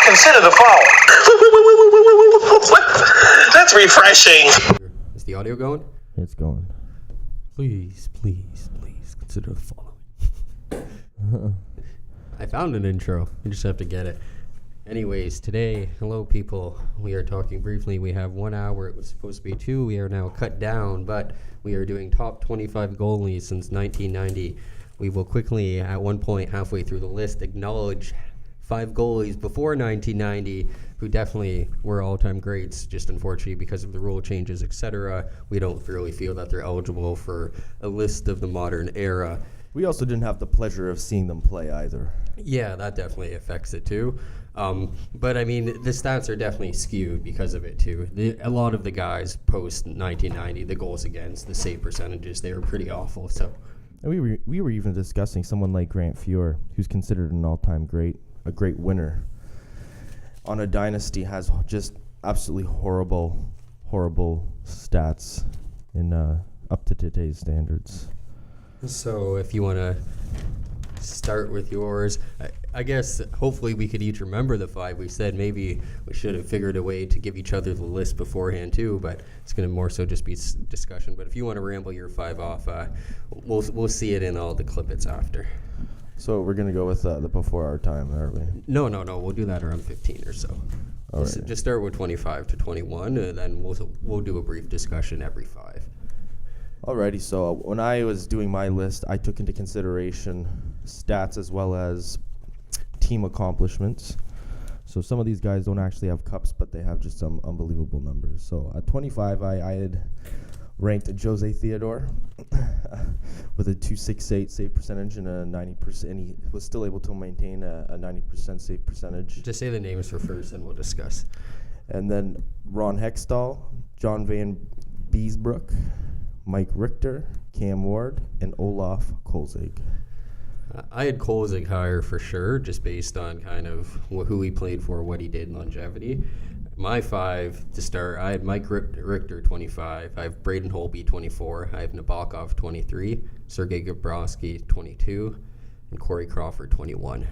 Consider the following. That's refreshing. Is the audio going? It's going. Please consider the following. I found an intro. You just have to get it. Anyways, today, hello people. We are talking briefly. We have 1 hour. It was supposed to be 2. We are now cut down, but we are doing top 25 goalies since 1990. We will quickly, at one point halfway through the list, acknowledge 5 goalies before 1990 who definitely were all-time greats. Just unfortunately, because of the rule changes, etc., we don't really feel that they're eligible for a list of the modern era. We also didn't have the pleasure of seeing them play either. Yeah, that definitely affects it too. But I mean, the stats are definitely skewed because of it too. A lot of the guys post 1990, the goals against, the save percentages, they were pretty awful. So, and we were even discussing someone like Grant Fuhr, who's considered an all-time great, a great winner on a dynasty, has just absolutely horrible stats in up to today's standards. So if you want to start with yours, I guess hopefully we could each remember the 5 we said. Maybe we should have figured a way to give each other the list beforehand too, but it's going to more so just be discussion. But if you want to ramble your 5 off, we'll see it in all the clippets after. So we're going to go with the before our time, aren't we? No. We'll do that around 15 or so. Just start with 25 to 21, and then we'll do a brief discussion every 5. Alrighty, so when I was doing my list, I took into consideration stats as well as team accomplishments. So some of these guys don't actually have cups, but they have just some unbelievable numbers. So at 25, I had ranked Jose Theodore with a .268 save percentage and a 90%. And he was still able to maintain a 90% save percentage. Just say the names for first, and we'll discuss. And then Ron Hextall, John Van Beesbrook, Mike Richter, Cam Ward, and Olaf Kolzig. I had Kolzig higher for sure, just based on kind of who he played for, what he did in longevity. My 5 to start, I had Mike Richter 25, I have Braden Holtby 24, I have Nabokov 23, Sergei Gabrowski 22, and Corey Crawford 21.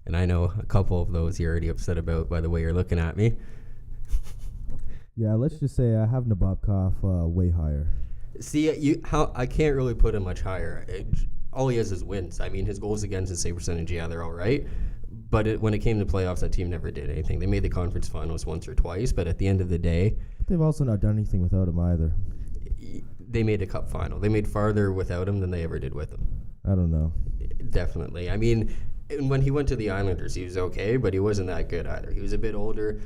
And I know a couple of those you're already upset about by the way you're looking at me. Yeah, let's just say I have Nabokov way higher. See, I can't really put him much higher. All he has is wins. I mean, his goals against his save percentage, yeah, they're all right. But when it came to playoffs, that team never did anything. They made the conference finals once or twice, but at the end of the day... They've also not done anything without him either. They made a cup final. They made farther without him than they ever did with him. I don't know. Definitely. I mean, when he went to the Islanders, he was okay, but he wasn't that good either. He was a bit older.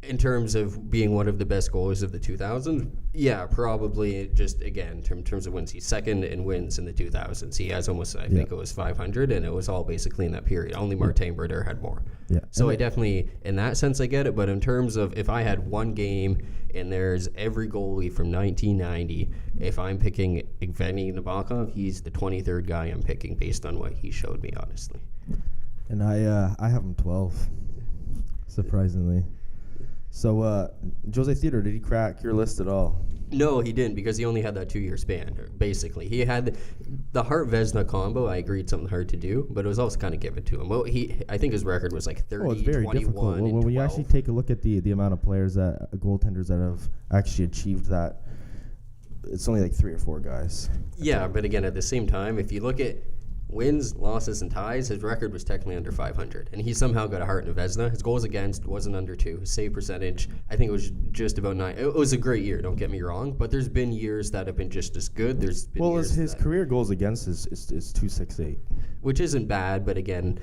In terms of being one of the best goalies of the 2000s, yeah, probably just, again, in terms of wins. He's second in wins in the 2000s. He has almost, I think it was 500, and it was all basically in that period. Only Martin Brodeur had more. Yeah. So I definitely, in that sense, I get it. But in terms of if I had one game and there's every goalie from 1990, if I'm picking Evgeny Nabokov, he's the 23rd guy I'm picking based on what he showed me, honestly. And I have him 12, surprisingly. So, Jose Theodore, did he crack your list at all? No, he didn't, because he only had that 2-year span, basically. He had the Hart-Vezina combo. I agreed, something hard to do, but it was also kind of given to him. Well, I think his record was like 30, it's very 21, difficult. and when 12. you actually take a look at the amount of players goaltenders that have actually achieved that, it's only like 3 or 4 guys. Yeah, but again, at the same time, if you look at wins, losses, and ties, his record was technically under 500, and he somehow got a Hart and a Vezina. His goals against wasn't under 2. His save percentage, I think it was just about 9. It was a great year, don't get me wrong, but there's been years that have been just as good. There's been years his career goals against is 268, which isn't bad, but again,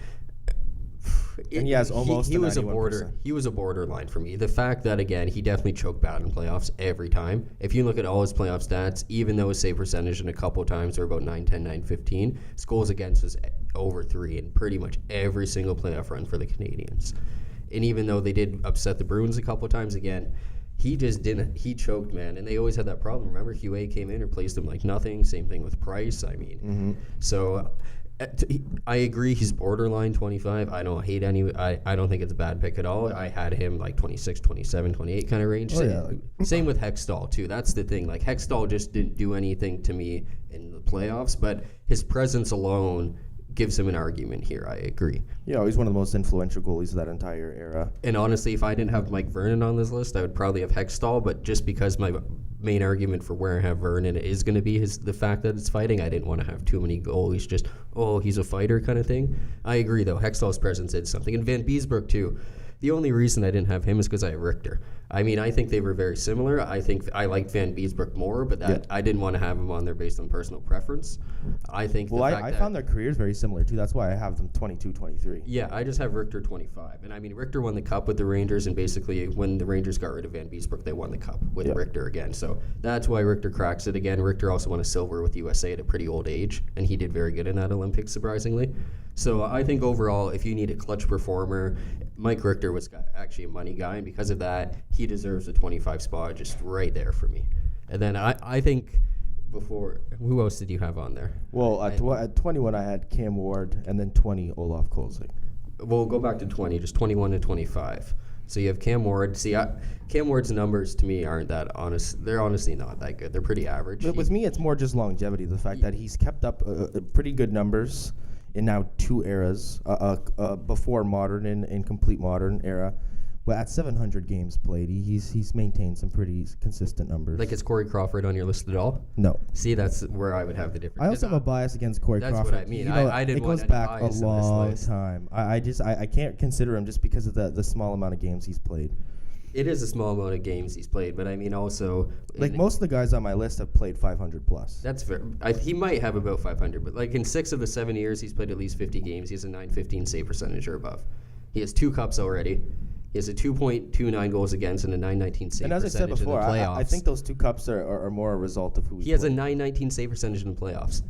and he has almost he was 91%. He was a borderline for me. The fact that, again, he definitely choked bad in playoffs every time. If you look at all his playoff stats, even though his save percentage in a couple times were about 910, 915, his goals against was over 3 in pretty much every single playoff run for the Canadians. And even though they did upset the Bruins a couple times, again, he just didn't. He choked, man. And they always had that problem. Remember, Huey came in, replaced him like nothing. Same thing with Price. I mean, so... I agree, he's borderline 25. I don't hate any. I don't think it's a bad pick at all. I had him like 26, 27, 28 kind of range. Same with Hextall too. That's the thing. Like Hextall just didn't do anything to me in the playoffs, but his presence alone gives him an argument here. I agree. Yeah, he's one of the most influential goalies of that entire era. And honestly, if I didn't have Mike Vernon on this list, I would probably have Hextall. But just because my main argument for where I have Vernon is going to be the fact that it's fighting, I didn't want to have too many goalies just, he's a fighter kind of thing. I agree, though. Hextall's presence is something. And Van Beesbroek, too. The only reason I didn't have him is because I have Richter. I mean, I think they were very similar. I think I liked Van Beesbroek more, but I didn't want to have him on there based on personal preference. I think I found their careers very similar, too. That's why I have them 22, 23. Yeah, I just have Richter 25. And I mean, Richter won the cup with the Rangers, and basically when the Rangers got rid of Van Beesbroek, they won the cup with Richter again. So that's why Richter cracks it again. Richter also won a silver with USA at a pretty old age, and he did very good in that Olympics, surprisingly. So I think overall, if you need a clutch performer, Mike Richter was actually a money guy, and because of that, he deserves a 25 spot just right there for me. And then I think before, who else did you have on there? Well, at 21, I had Cam Ward, and then 20, Olaf Kolzig. We'll go back to 20, just 21 to 25. So you have Cam Ward. See, Cam Ward's numbers to me aren't that honest. They're honestly not that good. They're pretty average. But with me, it's more just longevity. The fact that he's kept up pretty good numbers in now two eras, before modern and complete modern era. Well, at 700 games played, he's maintained some pretty consistent numbers. Like, is Corey Crawford on your list at all? No. See, that's where I would have the difference. I also have a bias against Corey Crawford. That's what I mean. I didn't want any bias in this list. It goes back a long time. I can't consider him just because of the small amount of games he's played. It is a small amount of games he's played, but I mean also... Like, most of the guys on my list have played 500 plus. That's fair. He might have about 500, but like in 6 of the 7 years, he's played at least 50 games. He has a .915 save percentage or above. He has 2 cups already. He has a 2.29 goals against and a .919 save percentage in the playoffs. And as I said before, I think those 2 cups are more a result of who he has a .919 save percentage in the playoffs.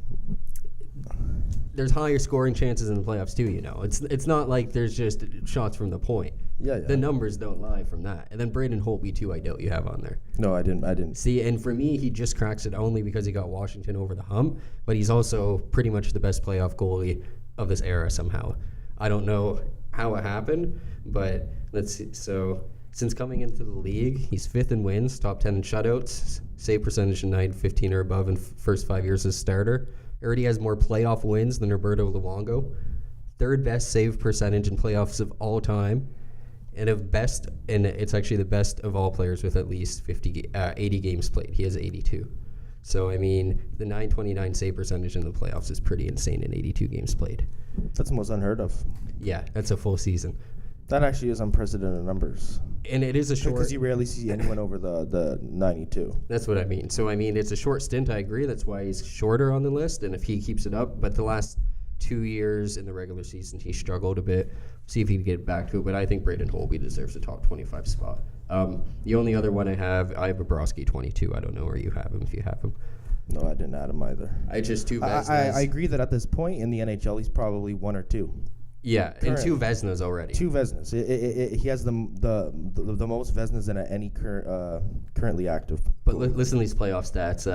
There's higher scoring chances in the playoffs too, you know. It's not like there's just shots from the point. Yeah. The numbers don't lie from that. And then Braden Holtby too, I doubt you have on there. No, I didn't. See, and for me, he just cracks it only because he got Washington over the hump, but he's also pretty much the best playoff goalie of this era somehow. I don't know how it happened, but let's see. So since coming into the league, he's 5th in wins, top 10 in shutouts, save percentage in .915 or above in first 5 years as starter. Already has more playoff wins than Roberto Luongo. 3rd best save percentage in playoffs of all time. And it's actually the best of all players with at least 80 games played. He has 82. So, I mean, the .929 save percentage in the playoffs is pretty insane in 82 games played. That's almost unheard of. Yeah, that's a full season. That actually is unprecedented numbers. And it is a short... Because you rarely see anyone over the 92. That's what I mean. So, I mean, it's a short stint, I agree. That's why he's shorter on the list. And if he keeps it up, but the last 2 years in the regular season, he struggled a bit. See if he can get back to it. But I think Braden Holtby deserves a top 25 spot. The only other one I have Bobrovsky 22. I don't know where you have him, if you have him. No, I didn't add him either. I just 2 Vezinas. I agree that at this point in the NHL, he's probably 1 or 2. Yeah, and 2 Vezinas already. 2 Vezinas. He has the most Vezinas in any currently active. But listen to these playoff stats.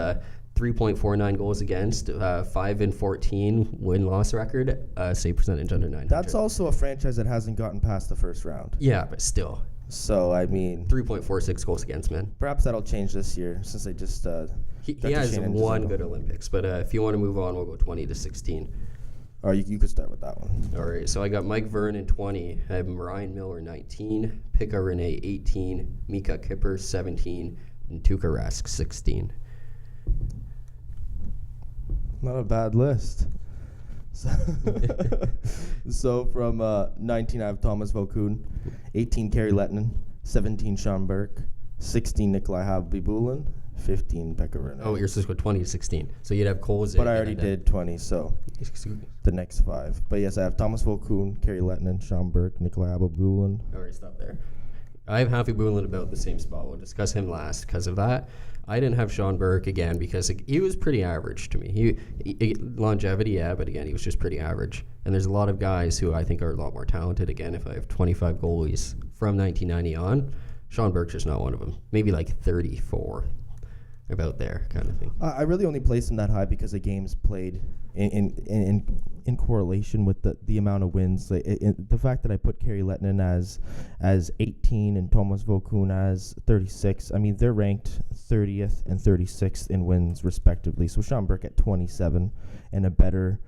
3.49 goals against, 5 in 14 win-loss record, save percentage under 900. That's also a franchise that hasn't gotten past the first round. Yeah, but still. So, I mean... 3.46 goals against, man. Perhaps that'll change this year since they just... He has 1 good Olympics, but if you want to move on, we'll go 20 to 16. Or you could start with that one. All right, so I got Mike Vernon 20. I have Ryan Miller 19, Pekka Rinne 18, Mika Kipper 17, and Tuukka Rask 16. Not a bad list. So from 19, I have Thomas Vokoun, 18, Kari Lehtinen, 17, Sean Burke, 16, Nikolai Habibulin, 15, Pekka Rinne. Oh, you're supposed to go 20 to 16. So you'd have Kolzig. But I already did 20, so the next 5. But yes, I have Thomas Vokoun, Kari Lehtinen, Sean Burke, Nikolai Habibulin. All right, stop there. I have Habibulin about the same spot. We'll discuss him last because of that. I didn't have Sean Burke again because he was pretty average to me. He longevity, yeah, but again, he was just pretty average. And there's a lot of guys who I think are a lot more talented. Again, if I have 25 goalies from 1990 on, Sean Burke's just not one of them. Maybe like 34, about there kind of thing. I really only placed him that high because the games played in correlation with the amount of wins. Like, the fact that I put Kari Lehtinen as 18 and Thomas Vokoun as 36. I mean, they're ranked 30th and 36th in wins respectively. So Sean Burke at 27 and a better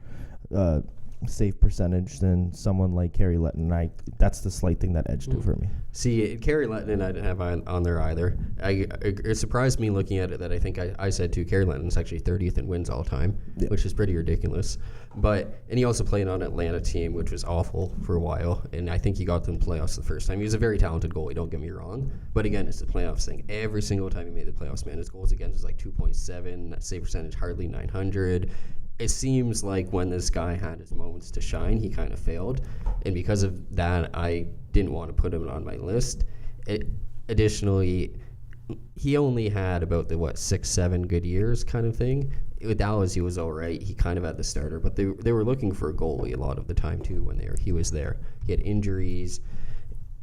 save percentage than someone like Kerry Letton. That's the slight thing that edged it for me. See, Kerry Letton, I didn't have on there either. It surprised me looking at it that I think I said too. Kerry Letton's actually 30th in wins all time, which is pretty ridiculous. And he also played on an Atlanta team, which was awful for a while. And I think he got them playoffs the first time. He was a very talented goalie, don't get me wrong. But again, it's the playoffs thing. Every single time he made the playoffs, man, his goals against was like 2.7, save percentage hardly 900. It seems like when this guy had his moments to shine, he kind of failed. And because of that, I didn't want to put him on my list. Additionally, he only had about 6-7 good years kind of thing. With Dallas, he was all right. He kind of had the starter, but they were looking for a goalie a lot of the time too when he was there. He had injuries.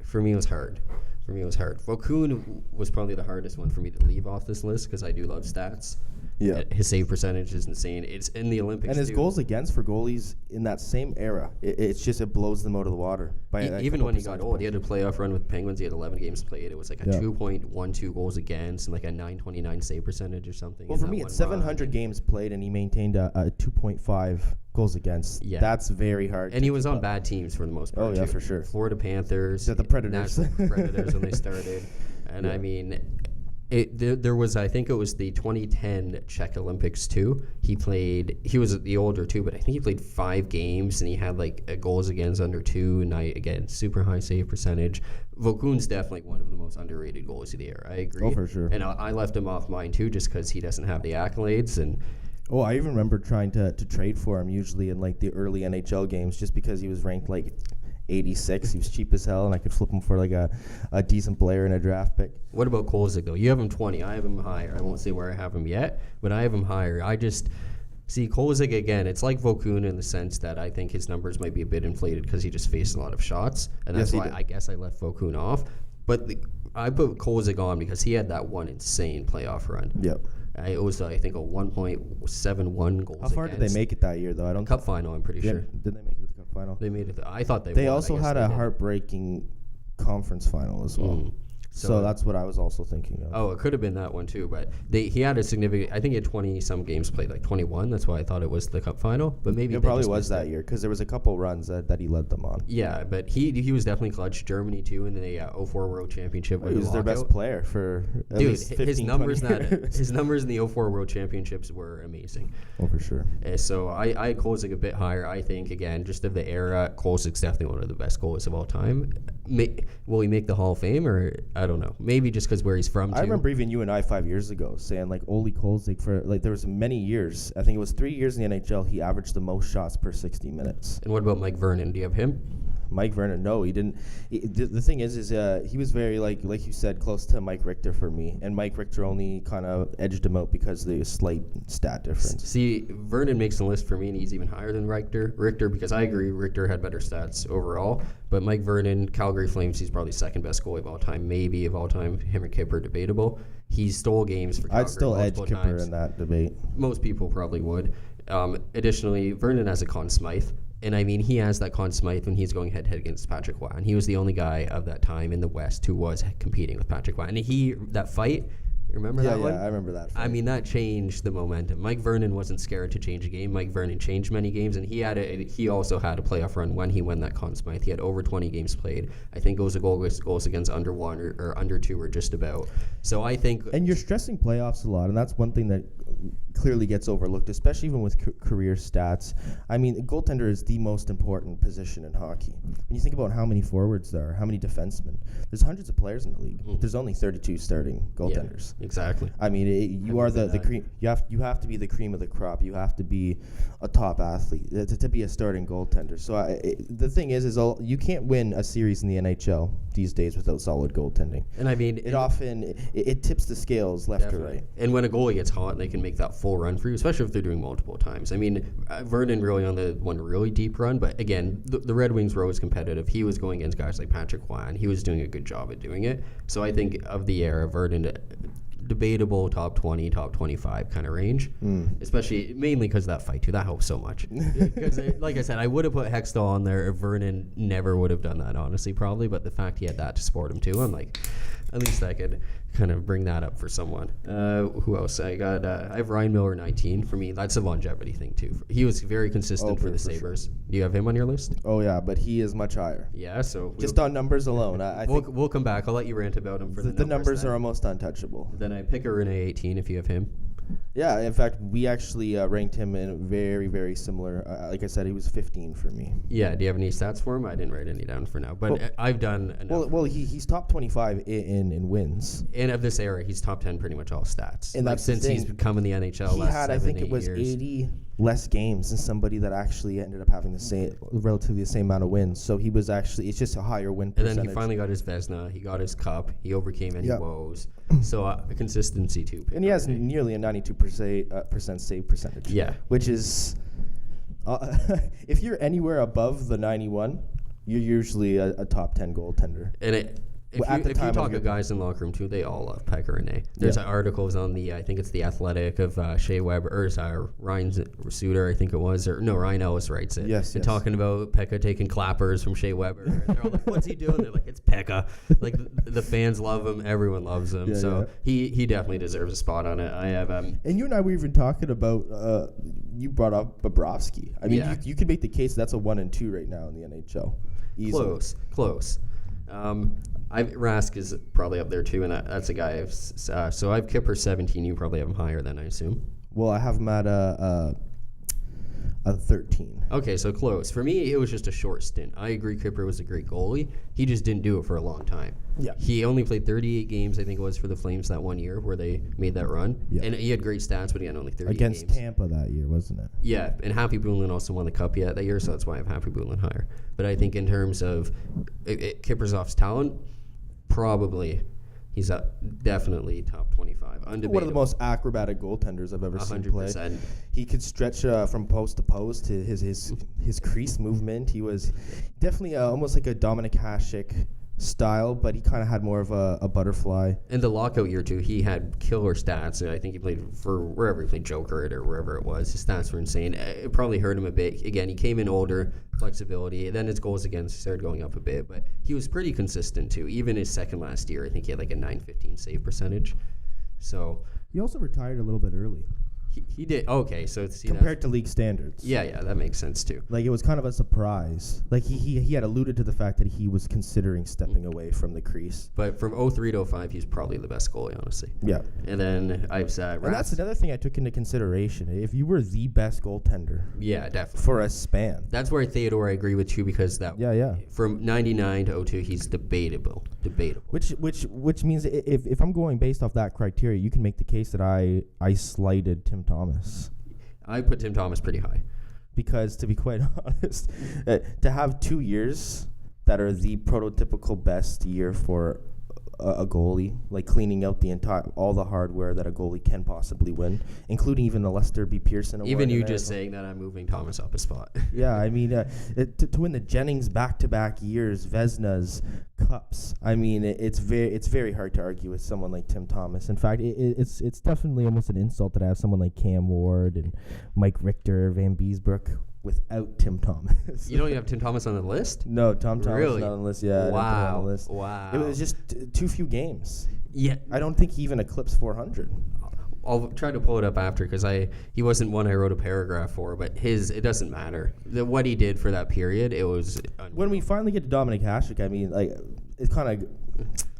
For me, it was hard. Vokoun was probably the hardest one for me to leave off this list because I do love stats. Yeah, his save percentage is insane. It's in the Olympics, and his goals against for goalies in that same era, it blows them out of the water. Even when he got old, he had a playoff run with the Penguins. He had 11 games played. It was like a 2.12 goals against and like a 929 save percentage or something. Well, for me, it's 700 games played, and he maintained a 2.5 goals against. Yeah, that's very hard. And he was on bad teams for the most part. Oh yeah, for sure. Florida Panthers, the Predators, National Predators when they started, and I mean. There was, I think it was the 2010 Czech Olympics too. He was the older too, but I think he played 5 games and he had like goals against under 2, and again, super high save percentage. Vokoun's definitely one of the most underrated goalies of the era. I agree. Oh, for sure. And I left him off mine too just because he doesn't have the accolades. And I even remember trying to trade for him usually in like the early NHL games just because he was ranked like 86. He was cheap as hell, and I could flip him for like a decent player and a draft pick. What about Kolzig, though? You have him 20. I have him higher. I won't say where I have him yet, but I have him higher. I just see Kolzig, again, it's like Vokoun in the sense that I think his numbers might be a bit inflated because he just faced a lot of shots, and that's why I guess I left Vokoun off. But I put Kolzig on because he had that one insane playoff run. Yep. It was, I think, a 1.71 goals. How far did they make it that year, though? Cup final, I'm pretty sure. Did they make it to the Cup final? They made it. I thought they They won. also had a heartbreaking conference final as well. So that's what I was also thinking of. Oh, it could have been that one too, but he had a significant. I think he had 20-some games played, like 21. That's why I thought it was the Cup final. But maybe it probably was that year because there was a couple runs that he led them on. Yeah, but he was definitely clutch. Germany too in the 04 World Championship. He was their best player for at least 15, his numbers 20 years. His numbers in the 04 World Championships were amazing. Oh, for sure. So I Kolzig a bit higher. I think again, just of the era, Kolzig's definitely one of the best goalies of all time. Will he make the Hall of Fame, or I don't know? Maybe just because where he's from. I remember even you and I 5 years ago saying like Ole Kolzig for like there was many years. I think it was 3 years in the NHL. He averaged the most shots per 60 minutes. And what about Mike Vernon? Do you have him? Mike Vernon, no, he didn't. The thing is he was very like you said, close to Mike Richter for me, and Mike Richter only kind of edged him out because of the slight stat difference. See, Vernon makes the list for me, and he's even higher than Richter because I agree Richter had better stats overall, but Mike Vernon, Calgary Flames, he's probably second best goalie of all time, maybe of all time. Him or Kipper, debatable. He stole games for Calgary. I'd still edge Kipper in that debate. Most people probably would. Additionally, Vernon has a Conn Smythe. And I mean, he has that Conn Smythe when he's going head-to-head against Patrick Roy. And he was the only guy of that time in the West who was competing with Patrick Roy. And that fight, remember that one? Yeah, I remember that fight. I mean, that changed the momentum. Mike Vernon wasn't scared to change a game. Mike Vernon changed many games, and he also had a playoff run when he won that Conn Smythe. He had over 20 games played. I think it was goals against under 1 or under 2 or just about. So I think... And you're stressing playoffs a lot, and that's one thing that clearly gets overlooked, especially even with career stats. I mean, goaltender is the most important position in hockey. When you think about how many forwards there are, how many defensemen, there's hundreds of players in the league, but there's only 32 starting goaltenders. Yeah, exactly. I mean, you are the cream. You have to be the cream of the crop. You have to be a top athlete to be a starting goaltender. So the thing is you can't win a series in the NHL these days without solid goaltending. And I mean, it tips the scales left to right. And when a goalie gets hot, they can make that full run for you, especially if they're doing multiple times. I mean, Vernon really on the one really deep run, but again, the Red Wings were always competitive. He was going against guys like Patrick Roy, and he was doing a good job at doing it. So I think of the era, Vernon, debatable top 20, top 25 kind of range, especially mainly because of that fight too. That helps so much. Because like I said, I would have put Hextall on there if Vernon never would have done that, honestly, probably. But the fact he had that to support him too, I'm like, at least I could kind of bring that up for someone. Who else? I have Ryan Miller 19. For me, that's a longevity thing too. He was very consistent for the Sabres. Sure. Do you have him on your list? Oh yeah, but he is much higher. Yeah, so just on numbers alone, I think we'll come back. I'll let you rant about him for the numbers are almost untouchable. Then I pick a Rene 18 if you have him. Yeah, in fact, we actually ranked him in very, very similar. Like I said, he was 15 for me. Yeah, do you have any stats for him? I didn't write any down for now, but I've done enough. Well, he's top 25 in wins. And of this era, he's top 10 pretty much all stats. And that's since he's become in the NHL. He had, I think it was 80 less games than somebody that actually ended up having relatively the same amount of wins. So he was actually, it's just a higher win percentage. And then he finally got his Vezina. He got his cup. He overcame any woes. So consistency too. And he has nearly a 92% save percentage. Yeah. Which is, if you're anywhere above the 91, you're usually a top 10 goaltender. And if you talk to guys in the locker room too, they all love Pekka Rinne. There's an article on the, I think it's The Athletic of Shea Weber, or Ryan Suter, I think it was, Ryan Ellis writes it. Yes. Talking about Pekka taking clappers from Shea Weber. And they're all like, what's he doing? They're like, it's Pekka. Like, the fans love him. Everyone loves him. He definitely deserves a spot on it. I have And you and I were even talking about, you brought up Bobrovsky. I mean, you could make the case that's a 1 and 2 right now in the NHL. Easily. Close. Rask is probably up there too, and that's a guy so I've Kipper 17. You probably have him higher than, I assume. Well, I have him at a 13. Okay, so close. For me, it was just a short stint. I agree Kipper was a great goalie. He just didn't do it for a long time. Yeah. He only played 38 games, I think it was, for the Flames that 1 year where they made that run. Yeah. And he had great stats, but he had only 30 games. Against Tampa that year, wasn't it? Yeah, and Happy Boolin also won the Cup that year, so that's why I have Happy Boolin higher. But I think in terms of Kiprusoff's talent, probably he's definitely top 25. Undebatable. One of the most acrobatic goaltenders I've ever seen play. 100%. He could stretch from post to post. His crease movement. He was definitely almost like a Dominic Hasek style, but he kind of had more of a butterfly. In the lockout year too, he had killer stats. I think he played for wherever he played, Joker or wherever it was. His stats were insane. It probably hurt him a bit. Again, he came in older, flexibility. Then his goals against started going up a bit, but he was pretty consistent too. Even his second last year, I think he had like a .915 save percentage. So he also retired a little bit early. He did. Okay, so compared to league standards. Yeah, that makes sense too. Like, it was kind of a surprise. Like, he had alluded to the fact that he was considering stepping away from the crease. But from 03 to 05, he's probably the best goalie, honestly. Yeah. And then I've said, and that's another thing I took into consideration. If you were the best goaltender, yeah, definitely for a span, that's where Theodore I agree with you, because that from 99 to 02, he's debatable. Which means if I'm going based off that criteria, you can make the case that I slighted Tim Thomas. I put Tim Thomas pretty high. Because, to be quite honest, to have 2 years that are the prototypical best year for a goalie, like cleaning out all the hardware that a goalie can possibly win, including even the Lester B. Pearson Award. Even you just saying that, I'm moving Thomas up a spot. Yeah, I mean, to win the Jennings back-to-back years, Vezinas, Cups. I mean, it's very hard to argue with someone like Tim Thomas. In fact, it's definitely almost an insult that I have someone like Cam Ward and Mike Richter, Van Beesbrook without Tim Thomas. You don't even have Tim Thomas on the list? No, Tom Thomas really? is not on the list. Yeah, wow. On the list. Wow. It was just too few games. Yeah. I don't think he even eclipsed 400. I'll try to pull it up after, because he wasn't one I wrote a paragraph for, but it doesn't matter. What he did for that period, it was unreal. When we finally get to Dominic Hasek, I mean, like,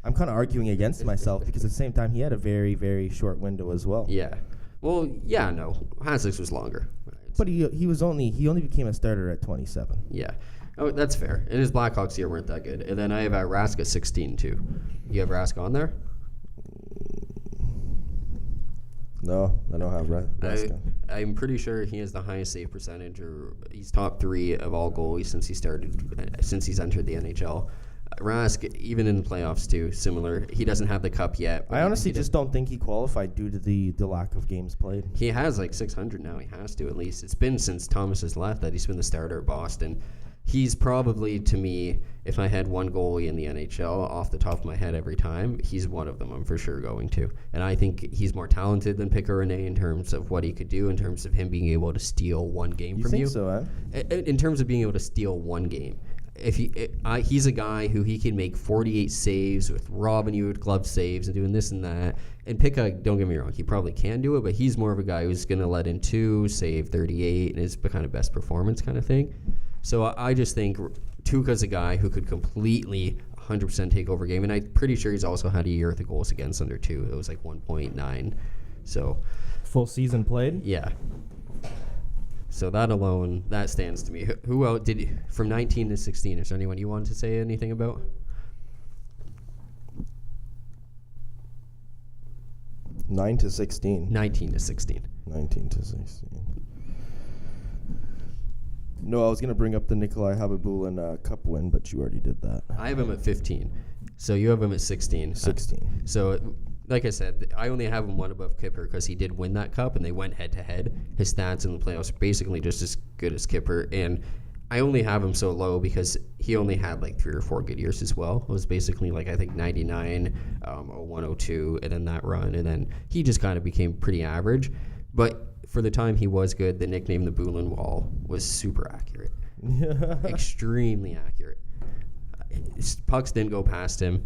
I'm kind of arguing against myself, because at the same time he had a very, very short window as well. Yeah. Well, yeah, no. Hasek's was longer. But he only became a starter at 27. Yeah. Oh, that's fair. And his Blackhawks year weren't that good. And then I have Rask at 16 too. You have Rask on there? No, I don't have Rask. I'm pretty sure he has the highest save percentage, or he's top 3 of all goalies since he's entered the NHL. Rask, even in the playoffs too, similar. He doesn't have the cup yet. I honestly just don't think he qualified due to the lack of games played. He has like 600 now. He has to, at least. It's been since Thomas has left that he's been the starter at Boston. He's probably, to me, if I had one goalie in the NHL off the top of my head every time, he's one of them I'm for sure going to. And I think he's more talented than Pekka Rinne in terms of what he could do, in terms of him being able to steal one game from you. You think so, In terms of being able to steal one game. he's a guy who he can make 48 saves with robbing you with glove saves and doing this and that. And Picca, don't get me wrong, he probably can do it, but he's more of a guy who's going to let in 2, save 38, and is the kind of best performance kind of thing. So I just think Tuukka's a guy who could completely 100% take over game, and I'm pretty sure he's also had a year with the goals against under 2. It was like 1.9. So full season played? Yeah. So that alone, that stands to me. Who else did you, from 19 to 16? Is there anyone you wanted to say anything about? 9 to 16. 19 to 16. 19 to 16. No, I was going to bring up the Nikolai Habibulin Cup win, but you already did that. I have him at 15. So you have him at 16. 16. So, like I said, I only have him one above Kipper because he did win that cup and they went head-to-head. His stats in the playoffs are basically just as good as Kipper. And I only have him so low because he only had like 3 or 4 good years as well. It was basically like, I think, 99, 01, 02, and then that run. And then he just kind of became pretty average. But for the time he was good, the nickname the Bulin Wall was super accurate. Extremely accurate. His pucks didn't go past him.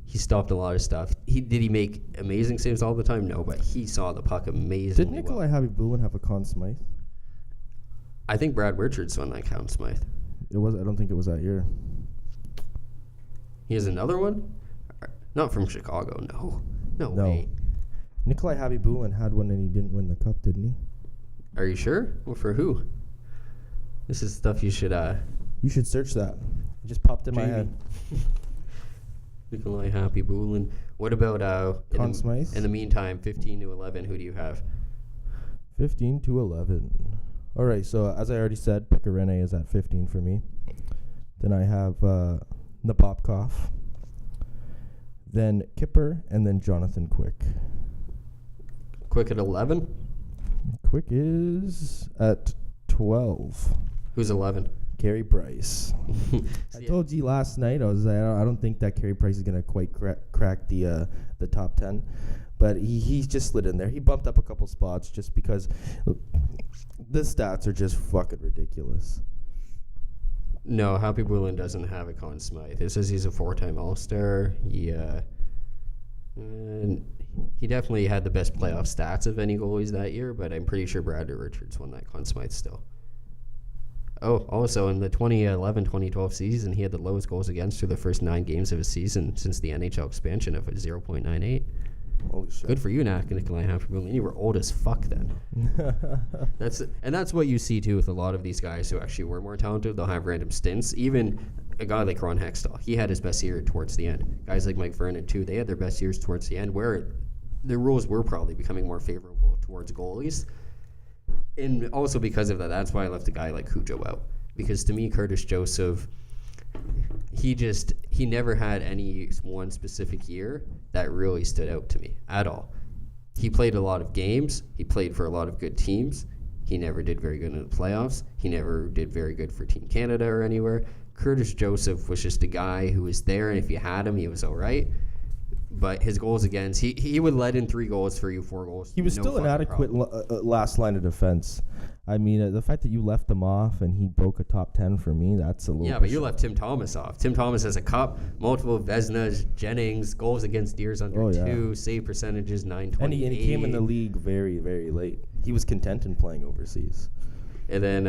He stopped a lot of stuff. Did he make amazing saves all the time? No, but he saw the puck amazingly. Did Nikolai Habibulin have a Conn Smythe? I think Brad Richards won that Conn Smythe. It was. I don't think it was that year. He has another one? Not from Chicago, no. No way. Nikolai Habibulin had one and he didn't win the cup, didn't he? Are you sure? Well, for who? This is stuff you should... You should search that. It just popped in my head. Nikolai Habibulin. What about... Conn Smythe? In the meantime, 15 to 11, who do you have? 15 to 11. All right, so as I already said, Pikarene is at 15 for me. Then I have Nabokov. Then Kipper, and then Jonathan Quick. Quick at 11? Quick is at 12. Who's 11? Carey Price. I told you last night, I don't think that Carey Price is going to quite crack the top 10. But he's just slid in there. He bumped up a couple spots just because the stats are just fucking ridiculous. No, Habibulin doesn't have a Conn Smythe. It says he's a 4-time All-Star. He definitely had the best playoff stats of any goalies that year, but I'm pretty sure Brad Richards won that Conn Smythe still. Oh, also in the 2011-2012 season, he had the lowest goals against through the first 9 games of his season since the NHL expansion of a 0.98. Holy shit. Good for you, Nikolai Habibulin. You were old as fuck then. That's what you see too with a lot of these guys who actually were more talented. They'll have random stints. Even a guy like Ron Hextall, he had his best year towards the end. Guys like Mike Vernon too, they had their best years towards the end, where the rules were probably becoming more favorable towards goalies. And also because of that, that's why I left a guy like Cujo out. Because to me, Curtis Joseph, he never had any one specific year that really stood out to me at all. He played a lot of games. He played for a lot of good teams. He never did very good in the playoffs. He never did very good for Team Canada or anywhere. Curtis Joseph was just a guy who was there, and if you had him, he was all right. But his goals against, he would let in 3 goals for you, 4 goals. He was still an adequate last line of defense. I mean, the fact that you left him off and he broke a top 10 for me, that's a little... Yeah, but you left Tim Thomas off. Tim Thomas has a cup, multiple Vezinas, Jennings, goals against Deers under 2, save percentages 928. And he came in the league very, very late. He was content in playing overseas. And then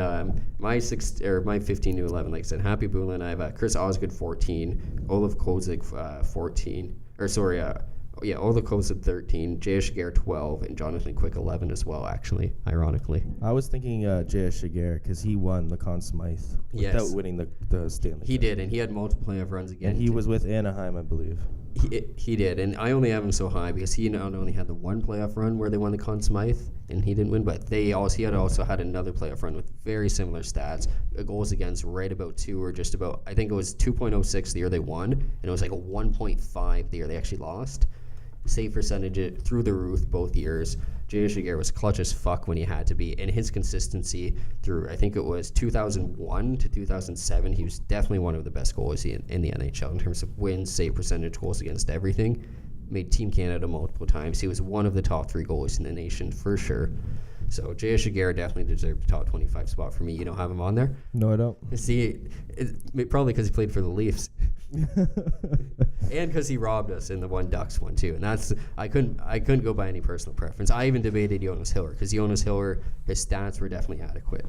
my 15 to 11, like I said, Habibulin, I have Chris Osgood 14, Olaf Kozik 14, Olaf Kozik 13, J.S. Shiger 12, and Jonathan Quick 11 as well, actually, ironically. I was thinking J.S. Shiger because he won the Conn Smythe without winning the Stanley Cup. He did, and he had multiple playoff runs again. And he was with Anaheim, I believe. He did, and I only have him so high because he not only had the one playoff run where they won the Conn Smythe and he didn't win, but he had also had another playoff run with very similar stats, goals against right about 2 or just about, I think it was 2.06 the year they won, and it was like a 1.5 the year they actually lost. Save percentage through the roof both years. J.S. Shiger was clutch as fuck when he had to be, and his consistency through, I think it was 2001 to 2007, he was definitely one of the best goalies in the NHL in terms of wins, save percentage, goals against everything. Made Team Canada multiple times. He was one of the top 3 goalies in the nation for sure. So J.S. Shigera definitely deserved a top 25 spot for me. You don't have him on there? No, I don't. See, probably because he played for the Leafs. And because he robbed us in the one Ducks one too, and that's I couldn't go by any personal preference. I even debated Jonas Hiller because Jonas Hiller, his stats were definitely adequate.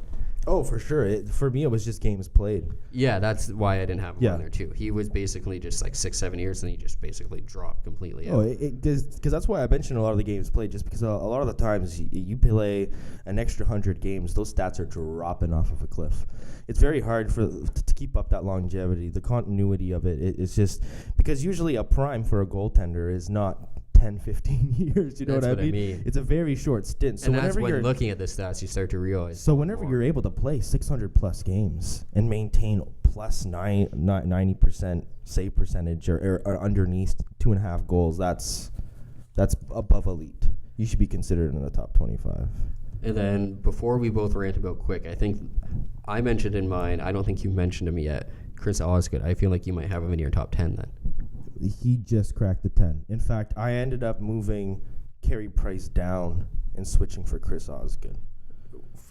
Oh, for sure. For me, it was just games played. Yeah, that's why I didn't have him on there too. He was basically just like 6-7 years, and he just basically dropped completely out. Oh, because that's why I mentioned a lot of the games played, just because a lot of the times you play an extra 100 games, those stats are dropping off of a cliff. It's very hard to keep up that longevity, the continuity of it. It's just because usually a prime for a goaltender is not 10, 15 years. You know what I mean? It's a very short stint. So and that's when looking at the stats, you start to realize. So whenever you're able to play 600 plus games and maintain plus 90% save percentage or underneath 2.5 goals, that's above elite. You should be considered in the top 25. And then before we both rant about Quick, I think I mentioned in mine, I don't think you mentioned him yet, Chris Osgood. I feel like you might have him in your top 10 then. He just cracked the 10. In fact, I ended up moving Carey Price down and switching for Chris Osgood.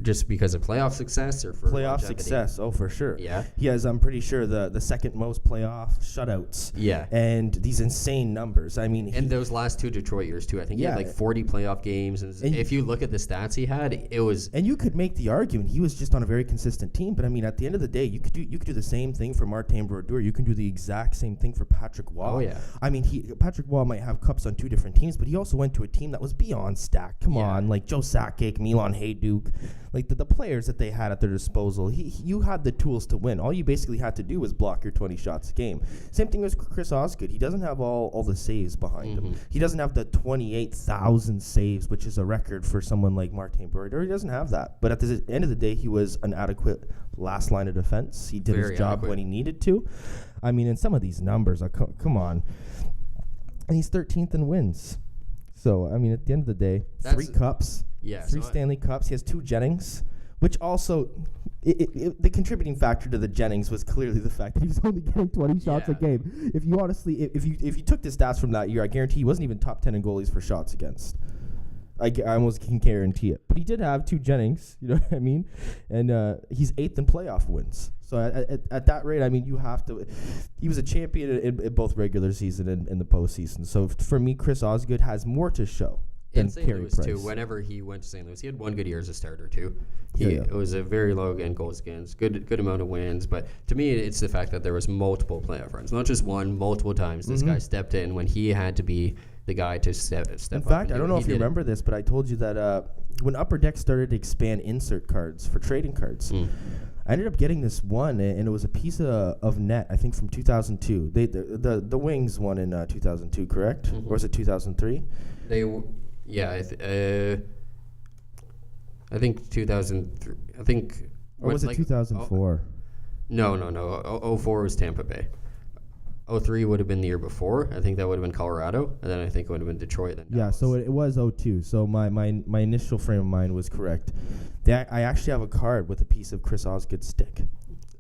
Just because of playoff success or for playoff longevity? success? Oh, for sure. Yeah. He has, I'm pretty sure, the second most playoff shutouts. Yeah. And these insane numbers. I mean, and those last two Detroit years too. I think he had like 40 playoff games, and if you look at the stats he had, it was. And you could make the argument he was just on a very consistent team. But I mean, at the end of the day, you could do the same thing for Martin Brodeur. You can do the exact same thing for Patrick Waugh. Oh yeah. I mean, Patrick Waugh might have cups on two different teams, but he also went to a team that was beyond stacked. Come on, like Joe Sakic, Milan Hajduk, like the players that they had at their disposal. You had the tools to win. All you basically had to do was block your 20 shots a game. Same thing as Chris Osgood. He doesn't have all the saves behind him. He doesn't have the 28,000 saves, which is a record for someone like Martin Brodeur. He doesn't have that. But at the end of the day, he was an adequate last line of defense. He did his job when he needed to. I mean, in some of these numbers, come on. And he's 13th in wins. So, I mean, at the end of the day, 3 cups, 3 Stanley Cups. He has 2 Jennings. Which also, the contributing factor to the Jennings was clearly the fact that he was only getting 20 shots a game. If you honestly, if you took the stats from that year, I guarantee he wasn't even top 10 in goalies for shots against. I almost can guarantee it. But he did have 2 Jennings, you know what I mean? And he's 8th in playoff wins. So at that rate, I mean, you have to. He was a champion in both regular season and the postseason. So for me, Chris Osgood has more to show. In St. Louis too, whenever he went to St. Louis, he had 1 good year as a starter too. It was a very low goals against, good amount of wins. But to me, it's the fact that there was multiple playoff runs, not just one, multiple times. This guy stepped in when he had to be the guy to step up. In fact, I don't know if you remember this, but I told you that when Upper Deck started to expand insert cards for trading cards, I ended up getting this one, and it was a piece of net, I think, from 2002. The Wings won in 2002, correct? Or was it 2003? Yeah, I think 2003. I think. Or was it 2004? No. 04 was Tampa Bay. 03 would have been the year before. I think that would have been Colorado, and then I think it would have been Detroit. Then Dallas. So it was 02. So my initial frame of mind was correct. I actually have a card with a piece of Chris Osgood's stick.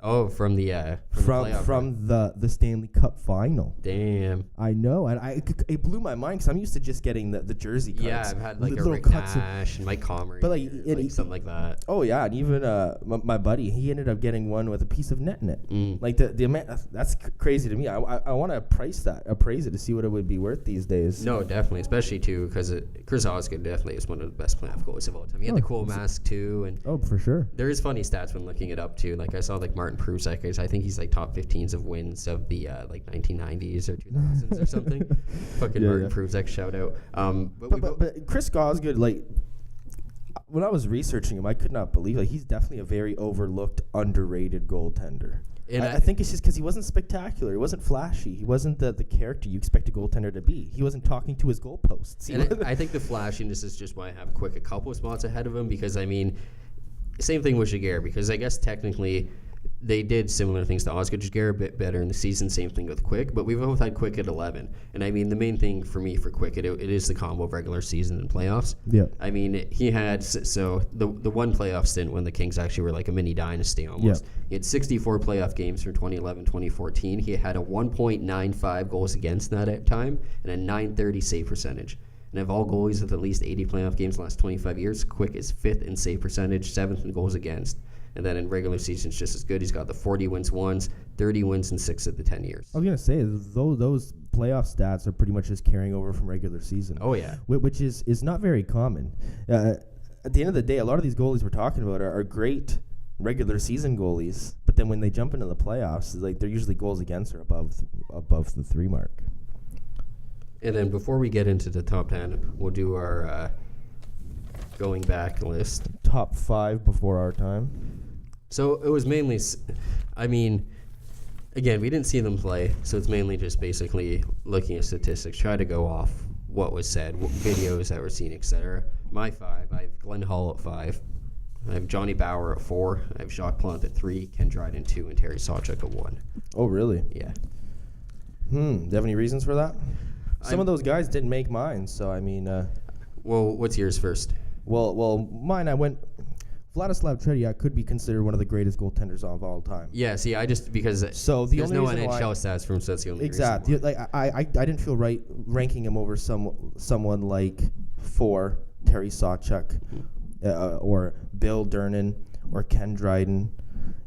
Oh, from the from the Stanley Cup final. Damn. I know, and it blew my mind because I'm used to just getting the jersey cards. Yeah, I've had like a Rick Nash and Mike Comrie, but like something like that. Oh yeah, and even my buddy, he ended up getting one with a piece of net in it. Like the amount, that's crazy to me. I want to appraise it to see what it would be worth these days. No, definitely, especially too because Chris Osgood definitely is one of the best playoff goalies of all time. He had the cool mask too, and for sure. There is funny stats when looking it up too. Like I saw like Martin Prusek, I think he's like top 15s of wins of the like 1990s or 2000s or something. Fucking Martin Prusek, shout out. But Chris Osgood, like when I was researching him, I could not believe he's definitely a very overlooked, underrated goaltender. And I think it's just because he wasn't spectacular. He wasn't flashy. He wasn't the character you expect a goaltender to be. He wasn't talking to his goalposts. And I think the flashiness is just why I have Quick a couple of spots ahead of him because, I mean, same thing with Jaguar because I guess technically they did similar things to Osgood. Jaguar a bit better in the season, same thing with Quick, but we've both had Quick at 11. And I mean, the main thing for me for Quick, it is the combo of regular season and playoffs. Yeah. I mean, he had, the one playoff stint when the Kings actually were like a mini dynasty almost. Yeah. He had 64 playoff games from 2011, 2014. He had a 1.95 goals against that at time and a 930 save percentage. And of all goalies with at least 80 playoff games in the last 25 years, Quick is 5th in save percentage, 7th in goals against. And then in regular season, it's just as good. He's got the 40 wins once, 30 wins in 6 of the 10 years. I was going to say, those playoff stats are pretty much just carrying over from regular season. Oh, yeah. Which is not very common. At the end of the day, a lot of these goalies we're talking about are great regular season goalies, but then when they jump into the playoffs, like they're usually goals against or above the 3 mark. And then before we get into the top 10, we'll do our going back list. Top 5 before our time. So it was mainly, again, we didn't see them play, so it's mainly just basically looking at statistics, try to go off what was said, what videos that were seen, etc. My 5, I have Glenn Hall at 5. I have Johnny Bower at 4. I have Jacques Plante at 3, Ken Dryden 2, and Terry Sawchuk at 1. Oh, really? Yeah. Do you have any reasons for that? Some of those guys didn't make mine, so well, what's yours first? Well, mine, I went... Vladislav Tretiak could be considered one of the greatest goaltenders of all time. Yeah, see, because there's no NHL stats from that's the only exactly. reason why. I didn't feel right ranking him over someone like Terry Sawchuk, or Bill Durnan, or Ken Dryden,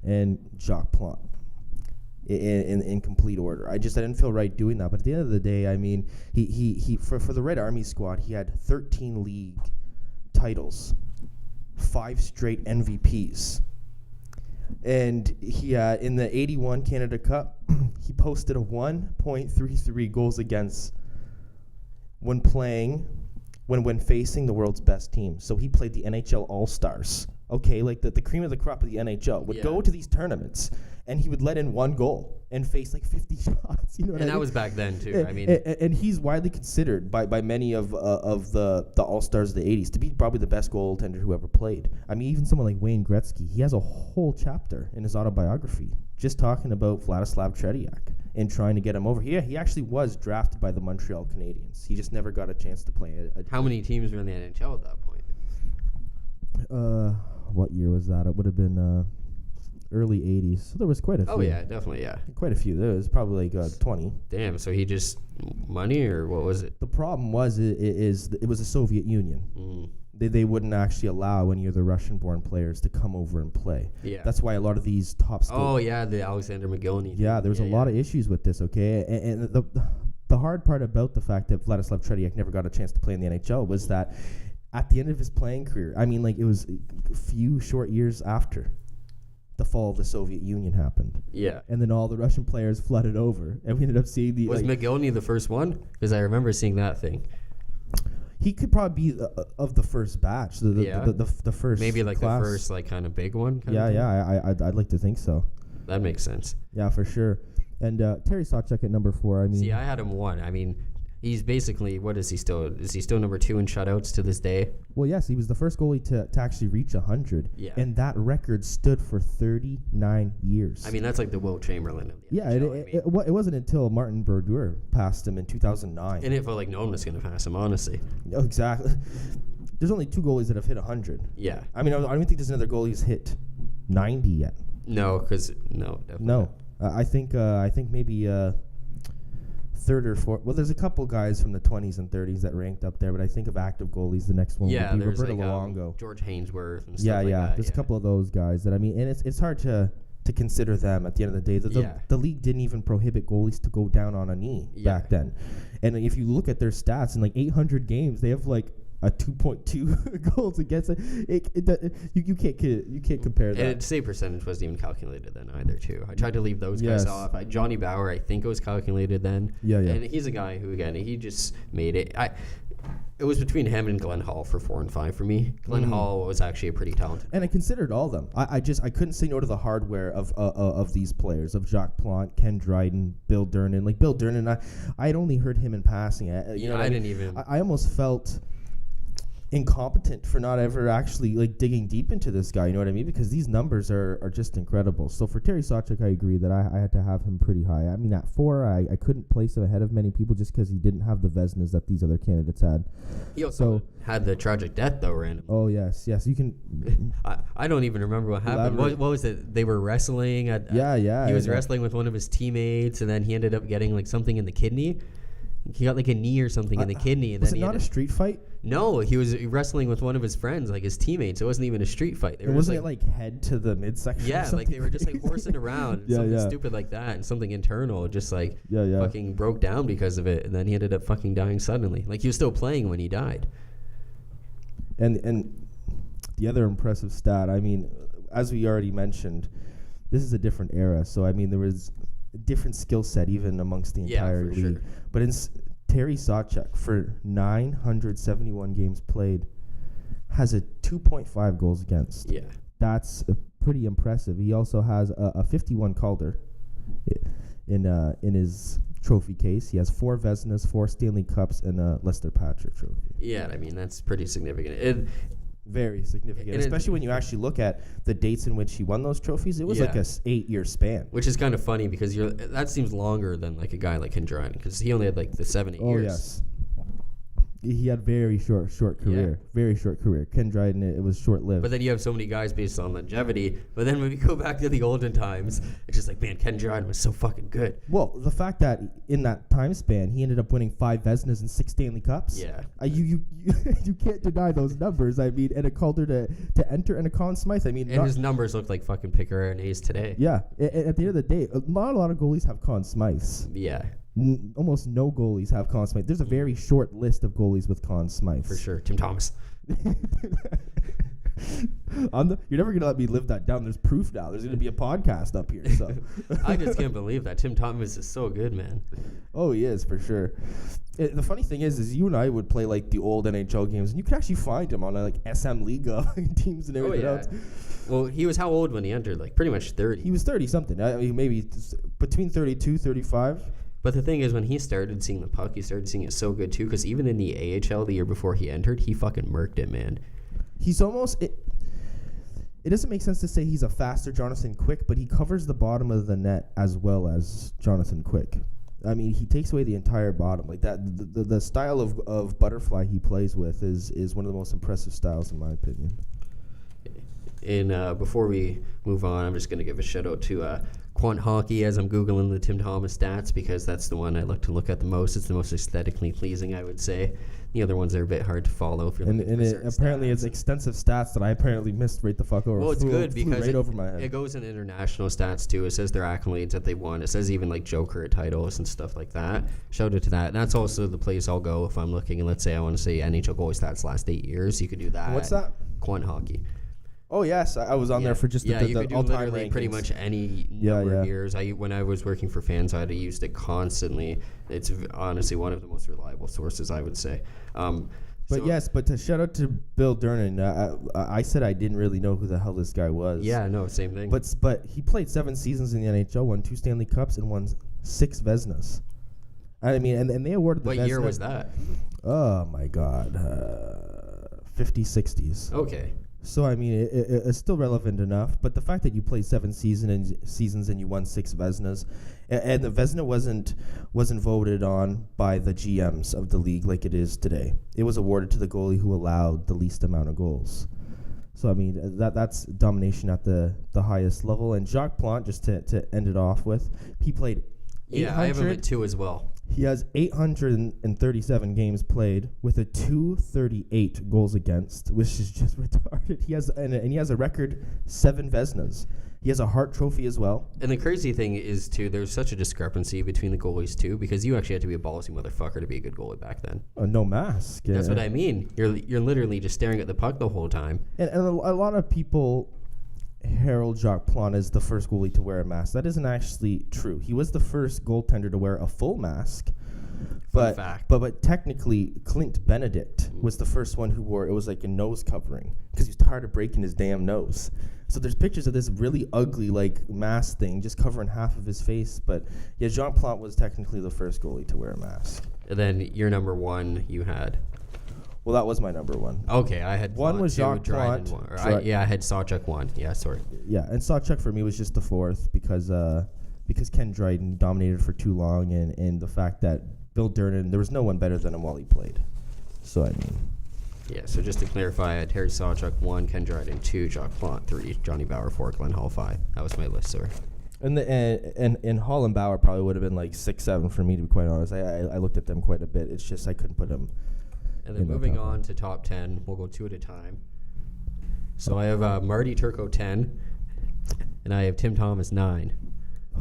and Jacques Plante in complete order. I didn't feel right doing that. But at the end of the day, he for the Red Army squad, he had 13 league titles, 5 straight MVPs, and he in the 81 Canada Cup, he posted a 1.33 goals against when facing the world's best team. So he played the NHL All-Stars. Okay, like the cream of the crop of the NHL would go to these tournaments, and he would let in 1 goal and face like 50 shots. You know what I mean? And that was back then too. And he's widely considered by many of the All-Stars of the 80s to be probably the best goaltender who ever played. Even someone like Wayne Gretzky, he has a whole chapter in his autobiography just talking about Vladislav Tretiak and trying to get him over. He actually was drafted by the Montreal Canadiens. He just never got a chance to play. How many teams were in the NHL at that point? What year was that? It would have been early 80s. So there was quite a few. Oh, yeah, definitely, yeah. Quite a few. There was probably like 20. Damn, so he just money, or what was it? The problem was it was the Soviet Union. Mm. They wouldn't actually allow any of the Russian-born players to come over and play. Yeah. That's why a lot of these top skills... Oh, yeah, the Alexander McGillney. Yeah, there was a lot of issues with this, okay? And the hard part about the fact that Vladislav Tretiak never got a chance to play in the NHL was that at the end of his playing career, it was a few short years after the fall of the Soviet Union happened. Yeah. And then all the Russian players flooded over, and we ended up seeing the... Was McGillney the first one? Because I remember seeing that thing. He could probably be of the first batch, the first maybe like class. the first like kind of big one. I'd like to think so. That makes sense. Yeah, for sure. And Terry Sawchuk at number 4. See, I had him 1. He's basically, what is he still? Is he still number 2 in shutouts to this day? Well, yes, he was the first goalie to actually reach 100. Yeah. And that record stood for 39 years. That's like the Will Chamberlain of the NHL. It wasn't until Martin Brodeur passed him in 2009. And it felt like no one was going to pass him, honestly. No, exactly. There's only 2 goalies that have hit 100. Yeah. I don't think there's another goalie who's hit 90 yet. No, definitely. No. I think maybe... third or fourth. Well, there's a couple guys from the 20s and 30s that ranked up there, but I think of active goalies, the next one would be there's Roberto like Luongo. George Hainsworth and stuff like that. There's a couple of those guys that and it's hard to consider them at the end of the day. The league didn't even prohibit goalies to go down on a knee back then. And if you look at their stats in like 800 games, they have like a 2.2 goals against it. You can't compare that. And save percentage wasn't even calculated then either too. I tried to leave those guys off. Johnny Bower, I think it was calculated then. Yeah. And he's a guy who again he just made it. It was between him and Glenn Hall for 4 and 5 for me. Glenn Hall was actually a pretty talented. And I considered all of them. I couldn't say no to the hardware of these players, of Jacques Plante, Ken Dryden, Bill Durnan. Like Bill Durnan, I had only heard him in passing. I almost felt incompetent for not ever actually like digging deep into this guy, you know what I mean? Because these numbers are just incredible. So for Terry Sawchuk, I agree that I had to have him pretty high. At 4, I couldn't place him ahead of many people just because he didn't have the Vezinas that these other candidates had. He also had the tragic death though, randomly. Oh yes, you can. I don't even remember what happened. What was it? They were wrestling at. He was wrestling with one of his teammates, and then he ended up getting like something in the kidney. He got like a knee or something in the kidney. And was then it not a street fight? No, he was wrestling with one of his friends, like his teammates. It wasn't even a street fight. It wasn't like head to the midsection. Yeah, like they were just like horsing around, something stupid like that, and something internal just like fucking broke down because of it, and then he ended up fucking dying suddenly. Like he was still playing when he died. And the other impressive stat, I mean, as we already mentioned, this is a different era. So I mean, there was a different skill set even amongst the entire league. Sure. But Terry Sawchuk, for 971 games played, has a 2.5 goals against. Yeah. That's pretty impressive. He also has a 51 Calder in his trophy case. He has 4 Vezinas, 4 Stanley Cups, and a Lester Patrick trophy. Yeah, I mean, that's pretty significant. Very significant, especially when you actually look at the dates in which he won those trophies. It was like a 8-year span, which is kind of funny because that seems longer than like a guy like Ken Dryden, because he only had like the 7 years. Oh yes, he had very short career. Very short career. Ken Dryden, it was short lived. But then you have so many guys based on longevity. But then when we go back to the olden times, it's just like, man, Ken Dryden was so fucking good. Well, the fact that in that time span he ended up winning 5 Vezinas and 6 Stanley Cups. Yeah, you can't deny those numbers. I mean, and a Calder to enter and a Conn Smythe. I mean, and his numbers look like fucking Pickera and A's today. Yeah, at the end of the day, not a lot of goalies have Conn Smythes. Yeah. Almost no goalies have Conn Smythe. There's a very short list of goalies with Conn Smythes. For sure. Tim Thomas. You're never going to let me live that down. There's proof now. There's going to be a podcast up here. So I just can't believe that. Tim Thomas is so good, man. Oh, he is, for sure. The funny thing is you and I would play like the old NHL games, and you could actually find him on like SM Liga teams and everything else. Well, he was how old when he entered? Like pretty much 30. He was 30-something. I mean, maybe between 32, 35. But the thing is, when he started seeing the puck, he started seeing it so good, too, because even in the AHL the year before he entered, he fucking murked it, man. He's almost... It doesn't make sense to say he's a faster Jonathan Quick, but he covers the bottom of the net as well as Jonathan Quick. I mean, he takes away the entire bottom. Like that, the style of butterfly he plays with is one of the most impressive styles, in my opinion. And before we move on, I'm just going to give a shout-out to Quant Hockey as I'm Googling the Tim Thomas stats, because that's the one I like to look at the most. It's the most aesthetically pleasing, I would say. The other ones are a bit hard to follow if you're looking for certain apparently stats. It's extensive stats that I apparently missed right the fuck over. Well, it's good because right over my head. It goes in international stats, too. It says their accolades that they won. It says even, like, Joker titles and stuff like that. Shout out to that. And that's also the place I'll go if I'm looking. And let's say I want to say NHL goalie stats last 8 years. You could do that. And what's that? Quant Hockey. Oh yes, I was on there for just you the could do all-time literally rankings. pretty much any number of years. When I was working for Fanside, I used it constantly. It's honestly one of the most reliable sources, I would say. But to shout out to Bill Durnan, I said I didn't really know who the hell this guy was. Yeah, no, same thing. But he played 7 seasons in the NHL, won 2 Stanley Cups, and won 6 Vezinas. I mean, and they awarded the Vezina. What year was that? Oh my God, 50s, 60s. Okay. So I mean, it's still relevant enough. But the fact that you played 7 seasons and you won 6 Vezinas, and the Vezina wasn't voted on by the GMs of the league like it is today. It was awarded to the goalie who allowed the least amount of goals. So I mean, that's domination at the highest level. And Jacques Plante, just to end it off with, he played 800. Yeah, I have him at 2 as well. He has 837 games played with a 238 goals against, which is just retarded. He has and he has a record 7 Vezinas. He has a Hart Trophy as well. And the crazy thing is, too, there's such a discrepancy between the goalies, too, because you actually had to be a ballsy motherfucker to be a good goalie back then. No mask. Yeah. That's what I mean. You're literally just staring at the puck the whole time. And a lot of people herald Jacques Plante as the first goalie to wear a mask. That isn't actually true. He was the first goaltender to wear a full mask. But technically, Clint Benedict was the first one who wore it. Was like a nose covering because he was tired of breaking his damn nose. So there's pictures of this really ugly like mask thing just covering half of his face. But yeah, Jacques Plante was technically the first goalie to wear a mask. And then your number 1 you had. Well, that was my number 1. Okay, I had one was Jacques Plante. I had Sawchuk 1. Yeah, sorry. Yeah, and Sawchuk for me was just the 4th because Ken Dryden dominated for too long, and the fact that Bill Durnan, there was no one better than him while he played. So I mean. Yeah, so just to clarify, I had Terry Sawchuk 1, Ken Dryden 2, Jacques Plante 3, Johnny Bauer 4, Glenn Hall 5. That was my list, sorry. And Hollenbauer probably would have been like 6-7 for me, to be quite honest. I looked at them quite a bit. It's just I couldn't put them. And then moving on to top 10, we'll go two at a time. So I have Marty Turco 10, and I have Tim Thomas 9.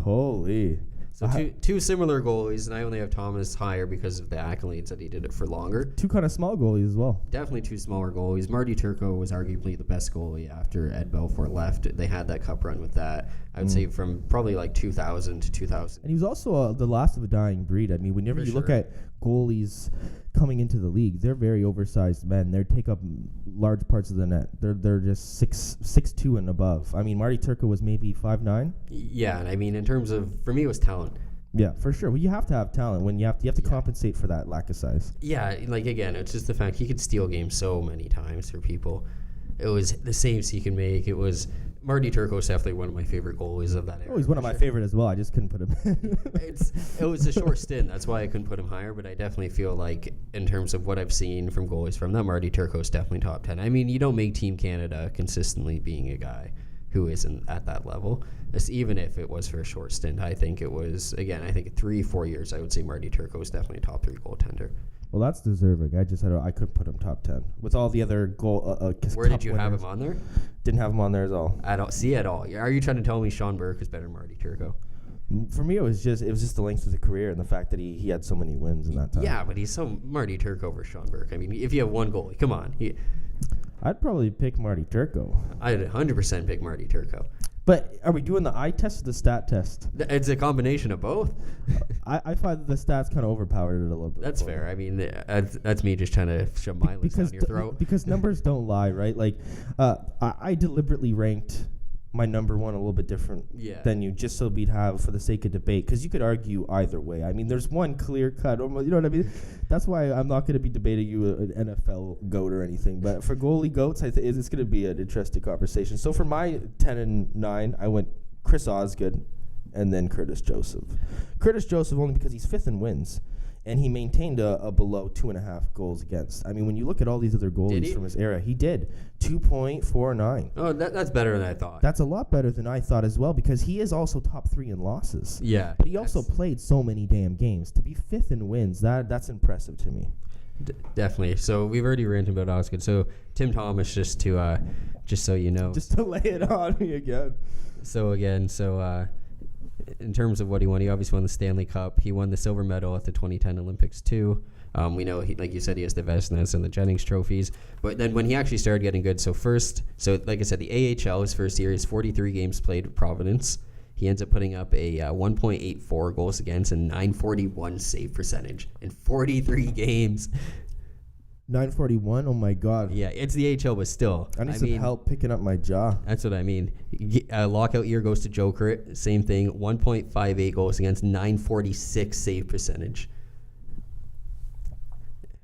Holy. So two similar goalies, and I only have Thomas higher because of the accolades that he did it for longer. Two kind of small goalies as well. Definitely two smaller goalies. Marty Turco was arguably the best goalie after Ed Belfour left. They had that cup run with that. I would say from probably like 2000 to 2000. And he was also the last of a dying breed. I mean, whenever you look at goalies coming into the league, they're very oversized men. They take up large parts of the net. They're just 6'2" and above. I mean, Marty Turco was maybe 5'9". Yeah, and I mean, in terms of, for me, it was talent. Yeah, for sure. Well, you have to have talent when you have to compensate for that lack of size. Yeah, like again, it's just the fact he could steal games so many times for people. It was the saves he could make. It was Marty Turco is definitely one of my favorite goalies of that era. Oh, he's one of my favorite as well. I just couldn't put him in. It was a short stint. That's why I couldn't put him higher, but I definitely feel like in terms of what I've seen from goalies from that, Marty Turco is definitely top 10. I mean, you don't make Team Canada consistently being a guy who isn't at that level. Even if it was for a short stint, I think it was, again, I think 3-4 years, I would say Marty Turco is definitely a top 3 goaltender. Well, that's deserving. I just said I couldn't put him top 10 with all the other goal. Where did you have him on there? Didn't have him on there at all. At all. Are you trying to tell me Sean Burke is better than Marty Turco? For me, it was just the length of the career and the fact that he had so many wins in that time. Yeah, but he's so Marty Turco over Sean Burke. I mean, if you have one goalie, come on. I'd probably pick Marty Turco. I'd 100% pick Marty Turco. But are we doing the eye test or the stat test? It's a combination of both. I find the stats kind of overpowered it a little bit. That's fair. I mean, that's me just trying to shove my list down your throat. Because numbers don't lie, right? Like, I deliberately ranked my number one a little bit different than you, just so we'd have for the sake of debate, because you could argue either way. I mean, there's one clear cut, you know what I mean? That's why I'm not going to be debating you an NFL GOAT or anything, but for goalie GOATs, I think it's going to be an interesting conversation. So for my 10 and 9, I went Chris Osgood and then Curtis Joseph. Curtis Joseph only because he's 5th in wins, and he maintained a below 2.5 goals against. I mean, when you look at all these other goalies from his era, he did 2.49. Oh, that's better than I thought. That's a lot better than I thought as well, because he is also top 3 in losses. Yeah. But he also played so many damn games. To be 5th in wins, that's impressive to me. Definitely. So we've already ranted about Osgood. So Tim Thomas, just so you know. Just to lay it on me again. In terms of what he won, he obviously won the Stanley Cup. He won the silver medal at the 2010 Olympics too. We know, like you said, he has the Vesnas and the Jennings trophies. But then when he actually started getting good, so like I said, the AHL, his first year, is 43 games played with Providence. He ends up putting up a 1.84 goals against and 941 save percentage in 43 games. 941? Oh, my God. Yeah, it's the AHL, but still. I need some help picking up my jaw. That's what I mean. Lockout year goes to Joker. Same thing. 1.58 goals against, 946 save percentage.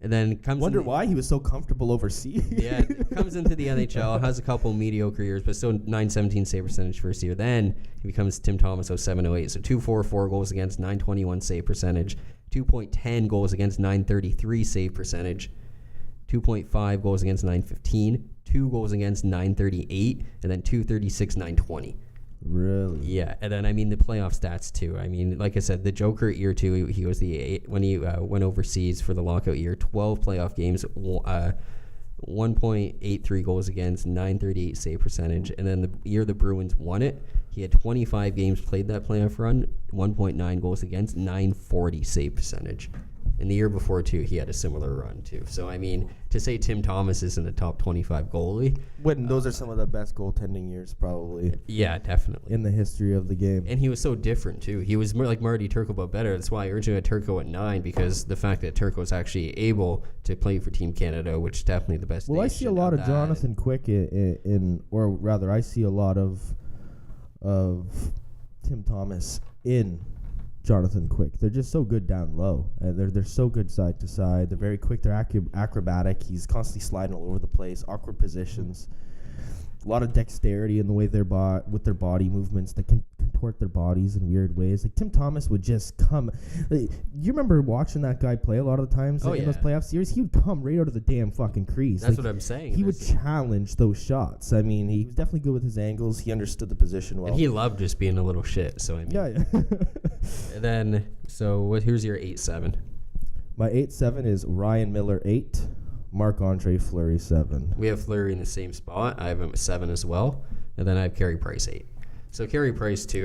And then wonder why he was so comfortable overseas. Yeah, comes into the NHL, has a couple mediocre years, but still 917 save percentage first year. Then he becomes Tim Thomas 0708. So 244 goals against, 921 save percentage. 2.10 goals against, 933 save percentage. 2.5 goals against, 915. 2 goals against, 938. And then 236, 920. Really? Yeah, and then I mean the playoff stats too. I mean, like I said, the Joker year too. He was when he went overseas for the lockout year. 12 playoff games, 1.83 goals against, 938 save percentage. And then the year the Bruins won it, he had 25 games played that playoff run, 1.9 goals against, 940 save percentage. And the year before, too, he had a similar run, too. So, I mean, to say Tim Thomas isn't a top 25 goalie. When those are some of the best goaltending years, probably. Yeah, definitely. In the history of the game. And he was so different, too. He was more like Marty Turco, but better. That's why I urged him at Turco at 9, because the fact that Turco is actually able to play for Team Canada, which is definitely the best. Well, I see a lot of Jonathan Quick or rather, I see a lot of Tim Thomas in Jonathan Quick. They're just so good down low. They're so good side to side. They're very quick. They're acrobatic. He's constantly sliding all over the place, awkward positions. a lot of dexterity in the way with their body movements. They can contort their bodies in weird ways. Like Tim Thomas would just come. Like, you remember watching that guy play a lot of the times in those playoff series? He would come right out of the damn fucking crease. That's what I'm saying. He would challenge those shots. I mean, he was definitely good with his angles. He understood the position well. And he loved just being a little shit. So I mean, yeah. And then, who's your 8-7? My 8-7 is Ryan Miller 8. Marc-Andre Fleury 7. We have Fleury in the same spot. I have him at 7 as well. And then I have Carey Price 8. So Carey Price too.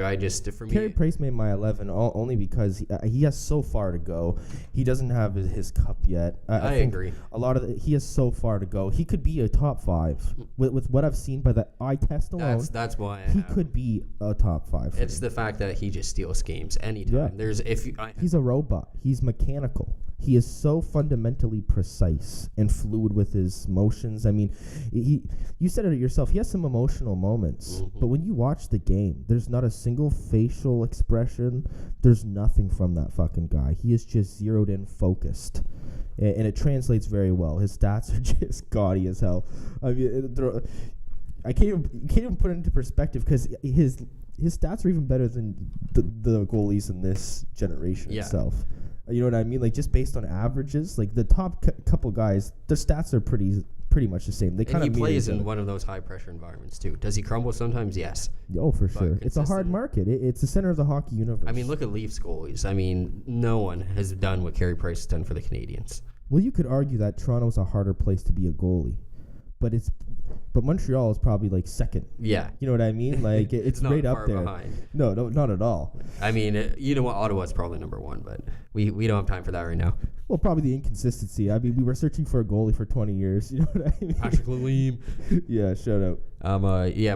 Carey Price made my 11 only because he has so far to go. He doesn't have his cup yet. I agree. He has so far to go. He could be a top 5 with what I've seen by the eye test alone. That's why he could be a top 5. It's the fact that he just steals games anytime. Yeah. He's a robot. He's mechanical. He is so fundamentally precise and fluid with his motions. I mean, you said it yourself. He has some emotional moments, but when you watch the game, there's not a single facial expression. There's nothing from that fucking guy. He is just zeroed in, focused, and it translates very well. His stats are just gaudy as hell. I mean, I can't even put it into perspective because his stats are even better than the goalies in this generation itself. You know what I mean? Like, just based on averages, like the top couple guys, their stats are pretty much the same. They kind of. He plays in one of those high pressure environments too. Does he crumble sometimes? Yes. Oh, for sure. It's a hard market. It's the center of the hockey universe. I mean, look at Leafs goalies. I mean, no one has done what Carey Price has done for the Canadians. Well, you could argue that Toronto's a harder place to be a goalie, but Montreal is probably like second. Yeah. You know what I mean? Like it's right up there. Behind. No, not at all. I mean, you know what? Ottawa's probably number 1, but we don't have time for that right now. Well, probably the inconsistency. I mean, we were searching for a goalie for 20 years. You know what I mean? Patrick Lalime. Yeah, shout out.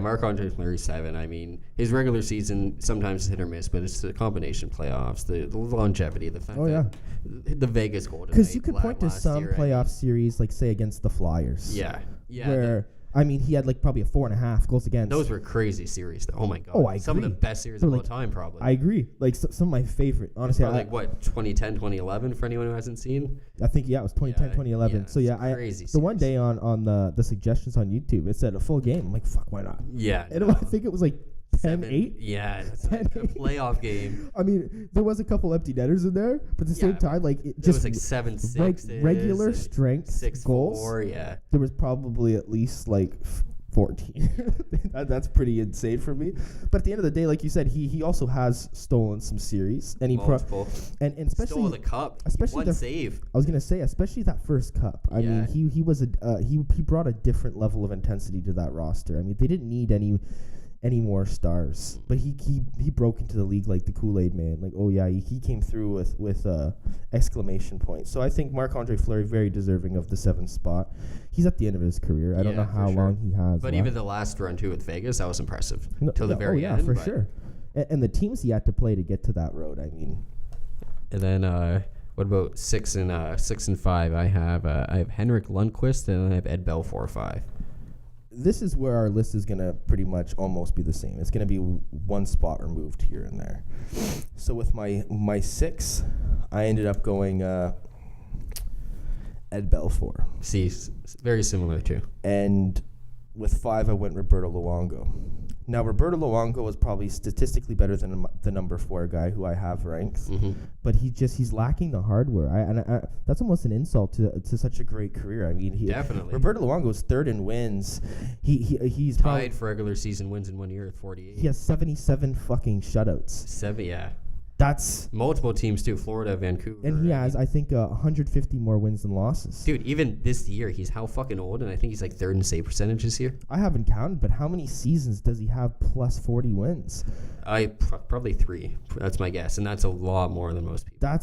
Marc-Andre Fleury 7. I mean, his regular season sometimes is hit or miss, but it's the combination playoffs, the longevity, the fact that the Vegas Golden Knights. Because you could point to some playoff series, like say against the Flyers. Yeah. Where I mean, he had like probably a 4.5 goals against. Those were crazy series, though. Oh my god! Oh, I agree. Some of the best series of all time, probably. I agree. Like some of my favorite, honestly. Like what, 2010, 2011 for anyone who hasn't seen. I think it was 2010, 2011. Yeah, so crazy. The one day on the suggestions on YouTube, it said a full game. I'm like, fuck, why not? Yeah. And I think it was like 10-8. Yeah, that's like a playoff game. I mean, there was a couple empty netters in there, but at the same time, like it was like 7-6 regular strength 6-4, goals. Yeah, there was probably at least like 14. That's pretty insane for me. But at the end of the day, like you said, he also has stolen some series, and multiple. And especially stole the cup, especially one save. I was gonna say, especially that first cup. I mean, he was he brought a different level of intensity to that roster. I mean, they didn't need any more stars, but he broke into the league like the Kool-Aid man. Like, oh yeah, he came through with exclamation point. So I think Marc-Andre Fleury very deserving of the 7th spot. He's at the end of his career. I don't know how long he has. But even the last run too with Vegas, that was impressive till the very end. Yeah, for sure. And the teams he had to play to get to that road. I mean, and then what about 6 and 5? I have Henrik Lundqvist and I have Ed Belfour 5. This is where our list is going to pretty much almost be the same. It's going to be one spot removed here and there. So with my 6, I ended up going Ed Belfour. See, very similar too. And with 5, I went Roberto Luongo. Now, Roberto Luongo was probably statistically better than the number 4 guy who I have ranked, but he's lacking the hardware. That's almost an insult to such a great career. I mean, definitely. Roberto Luongo is 3rd in wins. He's tied for regular season wins in 1 year at 48. He has 77 fucking shutouts. 7, yeah. That's multiple teams too, Florida, Vancouver. And he has, I think, 150 more wins than losses. Dude, even this year, he's how fucking old? And I think he's like 3rd in save percentage this year. I haven't counted, but how many seasons does he have plus 40 wins? Probably 3. That's my guess, and that's a lot more than most people.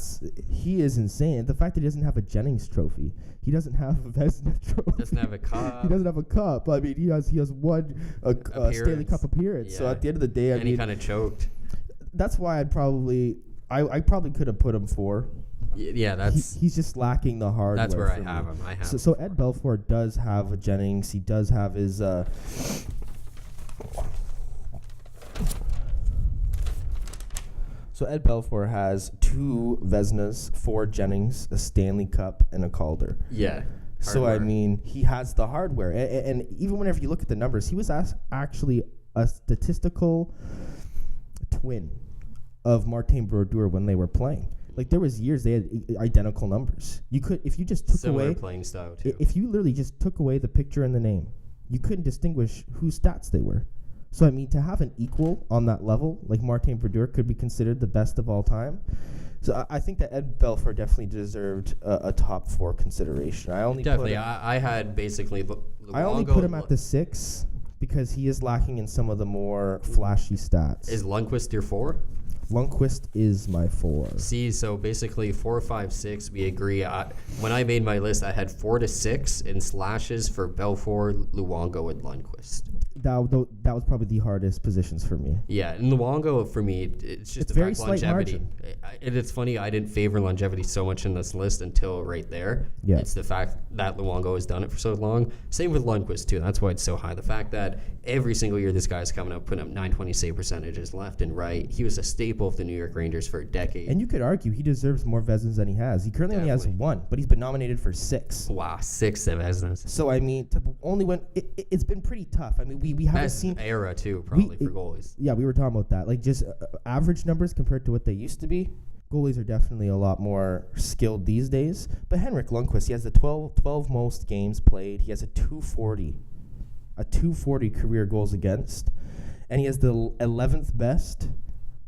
He is insane. The fact that he doesn't have a Jennings trophy, he doesn't have a Vezina trophy. Doesn't have a cup. He doesn't have a cup. I mean, he has one Stanley Cup appearance. Yeah. So at the end of the day, he kind of choked. That's why I probably could have put him 4. Yeah, he's just lacking the hardware. That's where I have him. So Ed Belfour does have a Jennings. He does have his. So Ed Belfour has 2 Vezinas, 4 Jennings, a Stanley Cup, and a Calder. Yeah. So, I mean, he has the hardware. And even whenever you look at the numbers, he was actually a statistical twin of Martin Brodeur when they were playing. Like, there was years they had identical numbers. You could, if you just took Similar away playing style too. If you literally just took away the picture and the name, you couldn't distinguish whose stats they were. So, I mean, to have an equal on that level, like Martin Brodeur could be considered the best of all time. So I think that Ed Belfour definitely deserved a top 4 consideration. I had basically Luongo. I only put him at the 6 because he is lacking in some of the more flashy stats. Is Lundqvist your 4? Lundqvist is my 4. See, so basically 4, 5, 6, we agree. When I made my list, I had 4 to 6 in slashes for Belfour, Luongo, and Lundqvist. That was probably the hardest positions for me. Yeah, and Luongo, for me, it's just very the fact slight longevity. It's funny, I didn't favor longevity so much in this list until right there. Yeah. It's the fact that Luongo has done it for so long. Same with Lundqvist, too. That's why it's so high. The fact that every single year this guy's coming up, putting up 920 save percentages left and right. He was a staple of the New York Rangers for a decade. And you could argue he deserves more Vezins than he has. He currently only has 1, but he's been nominated for 6. Wow, 6 Vezins. So, I mean, only when it's been pretty tough. I mean, we haven't Best seen era, too, probably, for goalies. Yeah, we were talking about that. Like, just average numbers compared to what they used to be. Goalies are definitely a lot more skilled these days. But Henrik Lundqvist, he has the 12 most games played. He has a 240 career goals against. And he has the 11th best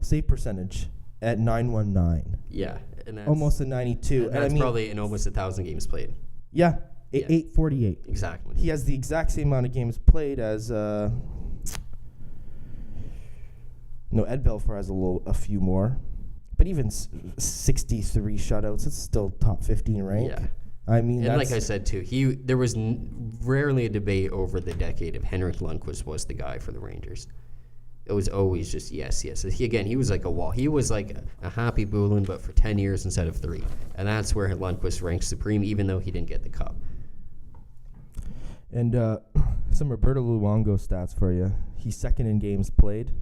save percentage at 919. Yeah. And that's, almost a 92. And that's probably in almost 1,000 games played. Yeah, 848. Exactly. He has the exact same amount of games played as... Ed Belfour has a few more. But even 63 shutouts, it's still top 15 rank. Yeah. I mean, and like I said, too, there was rarely a debate over the decade if Henrik Lundqvist was the guy for the Rangers. It was always just yes. He was like a wall. He was like a Happy Bulin, but for 10 years instead of 3. And that's where Lundqvist ranks supreme, even though he didn't get the cup. And some Roberto Luongo stats for you. He's second in games played.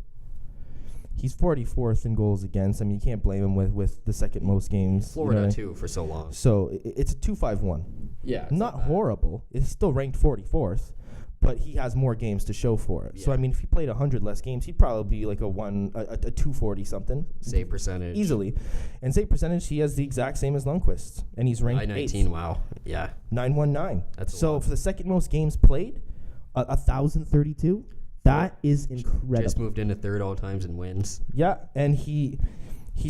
He's 44th in goals against. I mean, you can't blame him with the second most games. Florida, too, for so long. So it's a 2.51. Yeah. Not horrible. It's still ranked 44th, but he has more games to show for it. Yeah. So, I mean, if he played 100 less games, he'd probably be like a 240-something. Save percentage. Easily. And save percentage, he has the exact same as Lundqvist. And he's ranked 919, 8th. wow. Yeah. 919. That's so, for the second most games played, 1,032. That is incredible. Just moved into third all times in wins. Yeah, and he's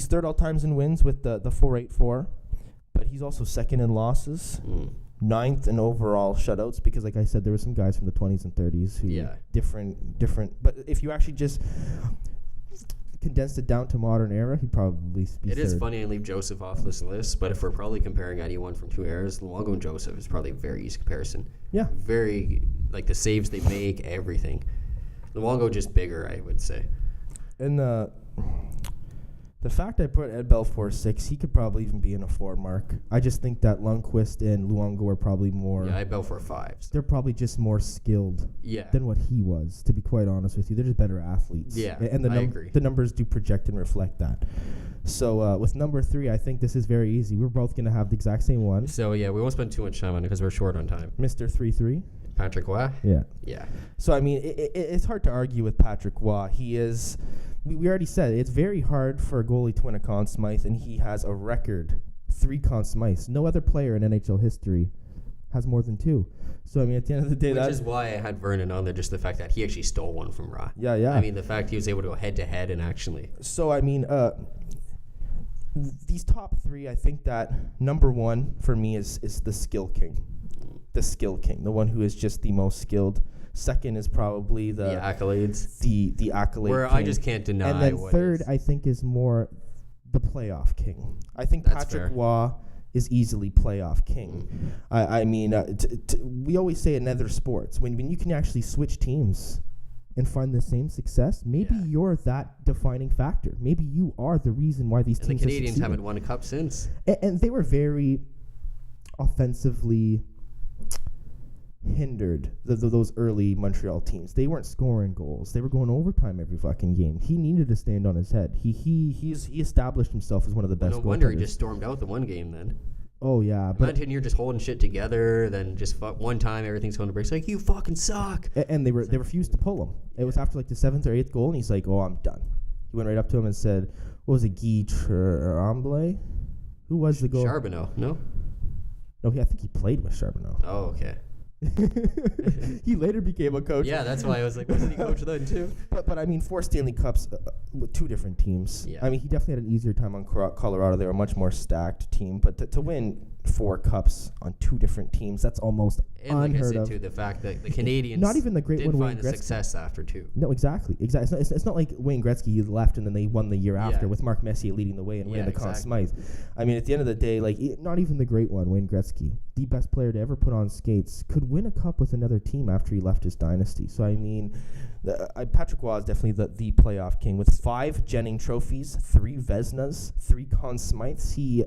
third all times in wins with the 484, but he's also second in losses, 9th in overall shutouts, because like I said, there were some guys from the 20s and 30s who different. But if you actually just condensed it down to modern era, he'd probably be It third. is funny I leave Joseph off this list, but if we're probably comparing anyone from 2 eras, Luongo and Joseph is probably a very easy comparison. Yeah. Very, like the saves they make, everything. Luongo just bigger, I would say. And the fact I put Ed Belfour 6, he could probably even be in a 4 mark. I just think that Lundqvist and Luongo are probably more... Yeah, Ed Belfour 5s. They're probably just more skilled than what he was, to be quite honest with you. They're just better athletes. Yeah, and I agree. The numbers do project and reflect that. So with number 3, I think this is very easy. We're both going to have the exact same one. So, yeah, we won't spend too much time on it because we're short on time. Mr. 3-3. Patrick Waugh? Yeah. Yeah. So, I mean, it's hard to argue with Patrick Waugh. He is... We already said it's very hard for a goalie to win a Conn Smythe, and he has a record 3 Conn Smythes. No other player in NHL history has more than 2. So, I mean, at the end of the day, Which is why I had Vernon on there, just the fact that he actually stole one from Ra. Yeah. I mean, the fact he was able to go head-to-head and actually... So, I mean, these top 3, I think that number 1 for me is the skill king. The skill king, the one who is just the most skilled. Second is probably the accolades. The accolade Where king. I just can't deny. And then third, I think, is more the playoff king. I think That's Patrick fair. Waugh is easily playoff king. I mean, we always say in other sports, when you can actually switch teams and find the same success, maybe you're that defining factor. Maybe you are the reason why these teams the are Canadians succeeding. haven't won a cup since. And they were very offensively hindered those early Montreal teams. They weren't scoring goals. They were going overtime every fucking game. He needed to stand on his head. He established himself as one of the best. No wonder he goaltenders. just stormed out the one game then. Oh, yeah. But Imagine you're just holding shit together, then just one time everything's going to break. It's like, you fucking suck. And they refused to pull him. It was after like the 7th or 8th goal, and he's like, oh, I'm done. He went right up to him and said, what was it, Guy Tremblay? Who was the goal? Charbonneau, no? No, I think he played with Charbonneau. Oh, okay. He later became a coach. Yeah, that's why I was like, wasn't he coach then too? But I mean, 4 Stanley Cups with 2 different teams. Yeah. I mean, he definitely had an easier time on Colorado. They were a much more stacked team. But to win 4 cups on 2 different teams, that's almost And unheard like I of. said, too, the fact that the Canadians Not even the great didn't one, find Wayne the Gretzky. success after, too. No, exactly. It's not like Wayne Gretzky, he left and then they won the year after with Mark Messier leading the way and winning the Conn Smythe. I mean, at the end of the day, like, not even the great one, Wayne Gretzky, the best player to ever put on skates, could win a cup with another team after he left his dynasty. So, I mean, Patrick Roy is definitely the playoff king with 5 Jennings trophies, 3 Vezinas, 3 Conn Smythes.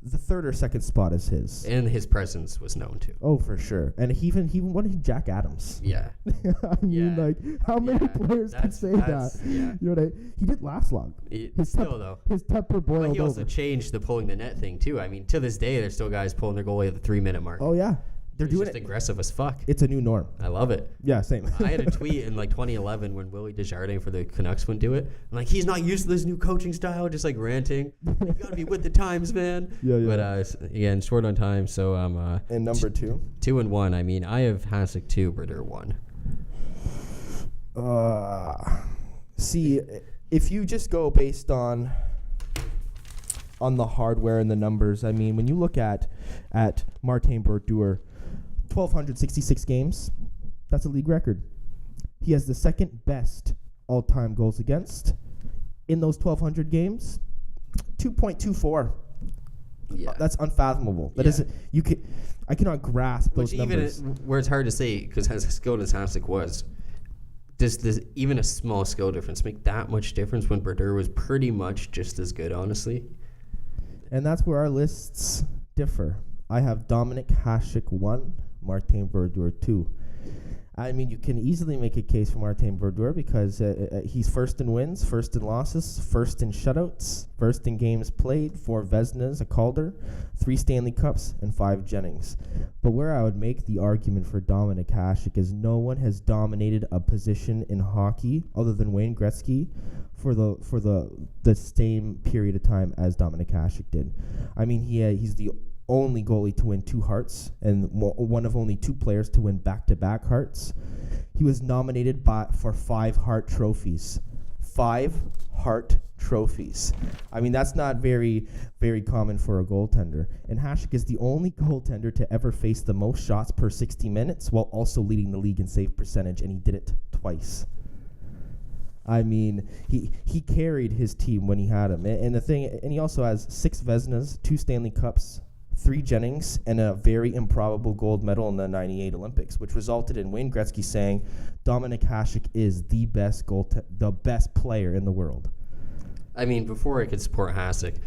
The 3rd or 2nd spot is his. And his presence was known, too. Oh, for sure. And he even won Jack Adams. Yeah. I mean, like, how many players can say that? Yeah. You know, he didn't last long. Though. His temper boiled But he also over. changed the pulling the net thing, too. I mean, to this day, there's still guys pulling their goalie at the 3-minute mark. Oh, yeah. They're doing just it. aggressive as fuck. It's a new norm. I love it. Yeah, same. I had a tweet in like 2011 when Willie Desjardins for the Canucks wouldn't do it. I'm like, he's not used to this new coaching style, just like ranting. You gotta be with the times, man. Yeah. But again, short on time, so I'm And number 2? 2-1. I mean, I have Hasek 2, Brodeur 1. See, if you just go based on the hardware and the numbers, I mean, when you look at Martin Brodeur, 1,266 games, that's a league record. He has the 2nd best all-time goals against. In those 1,200 games, 2.24. Yeah. That's unfathomable. That isn't, I cannot grasp those numbers. Even where it's hard to say, because as skilled as Hasek was, does even a small skill difference make that much difference when Brodeur was pretty much just as good, honestly? And that's where our lists differ. I have Dominic Hasek 1, Martin Brodeur 2. I mean, you can easily make a case for Martin Brodeur because he's first in wins, first in losses, first in shutouts, first in games played, 4 Vezinas, a Calder, 3 Stanley Cups, and 5 Jennings. But where I would make the argument for Dominic Hasek is no one has dominated a position in hockey other than Wayne Gretzky for the same period of time as Dominic Hasek did. I mean, he's the only goalie to win 2 Harts and one of only 2 players to win back-to-back Harts. He was nominated for 5 Hart trophies. 5 Hart trophies. I mean, that's not very, very common for a goaltender. And Hasek is the only goaltender to ever face the most shots per 60 minutes while also leading the league in save percentage, and he did it twice. I mean, he carried his team when he had him. And he also has 6 Vezinas, 2 Stanley Cups, 3 Jennings, and a very improbable gold medal in the 98 Olympics, which resulted in Wayne Gretzky saying Dominic Hasek is the best player in the world. I mean, before I could support Hasek,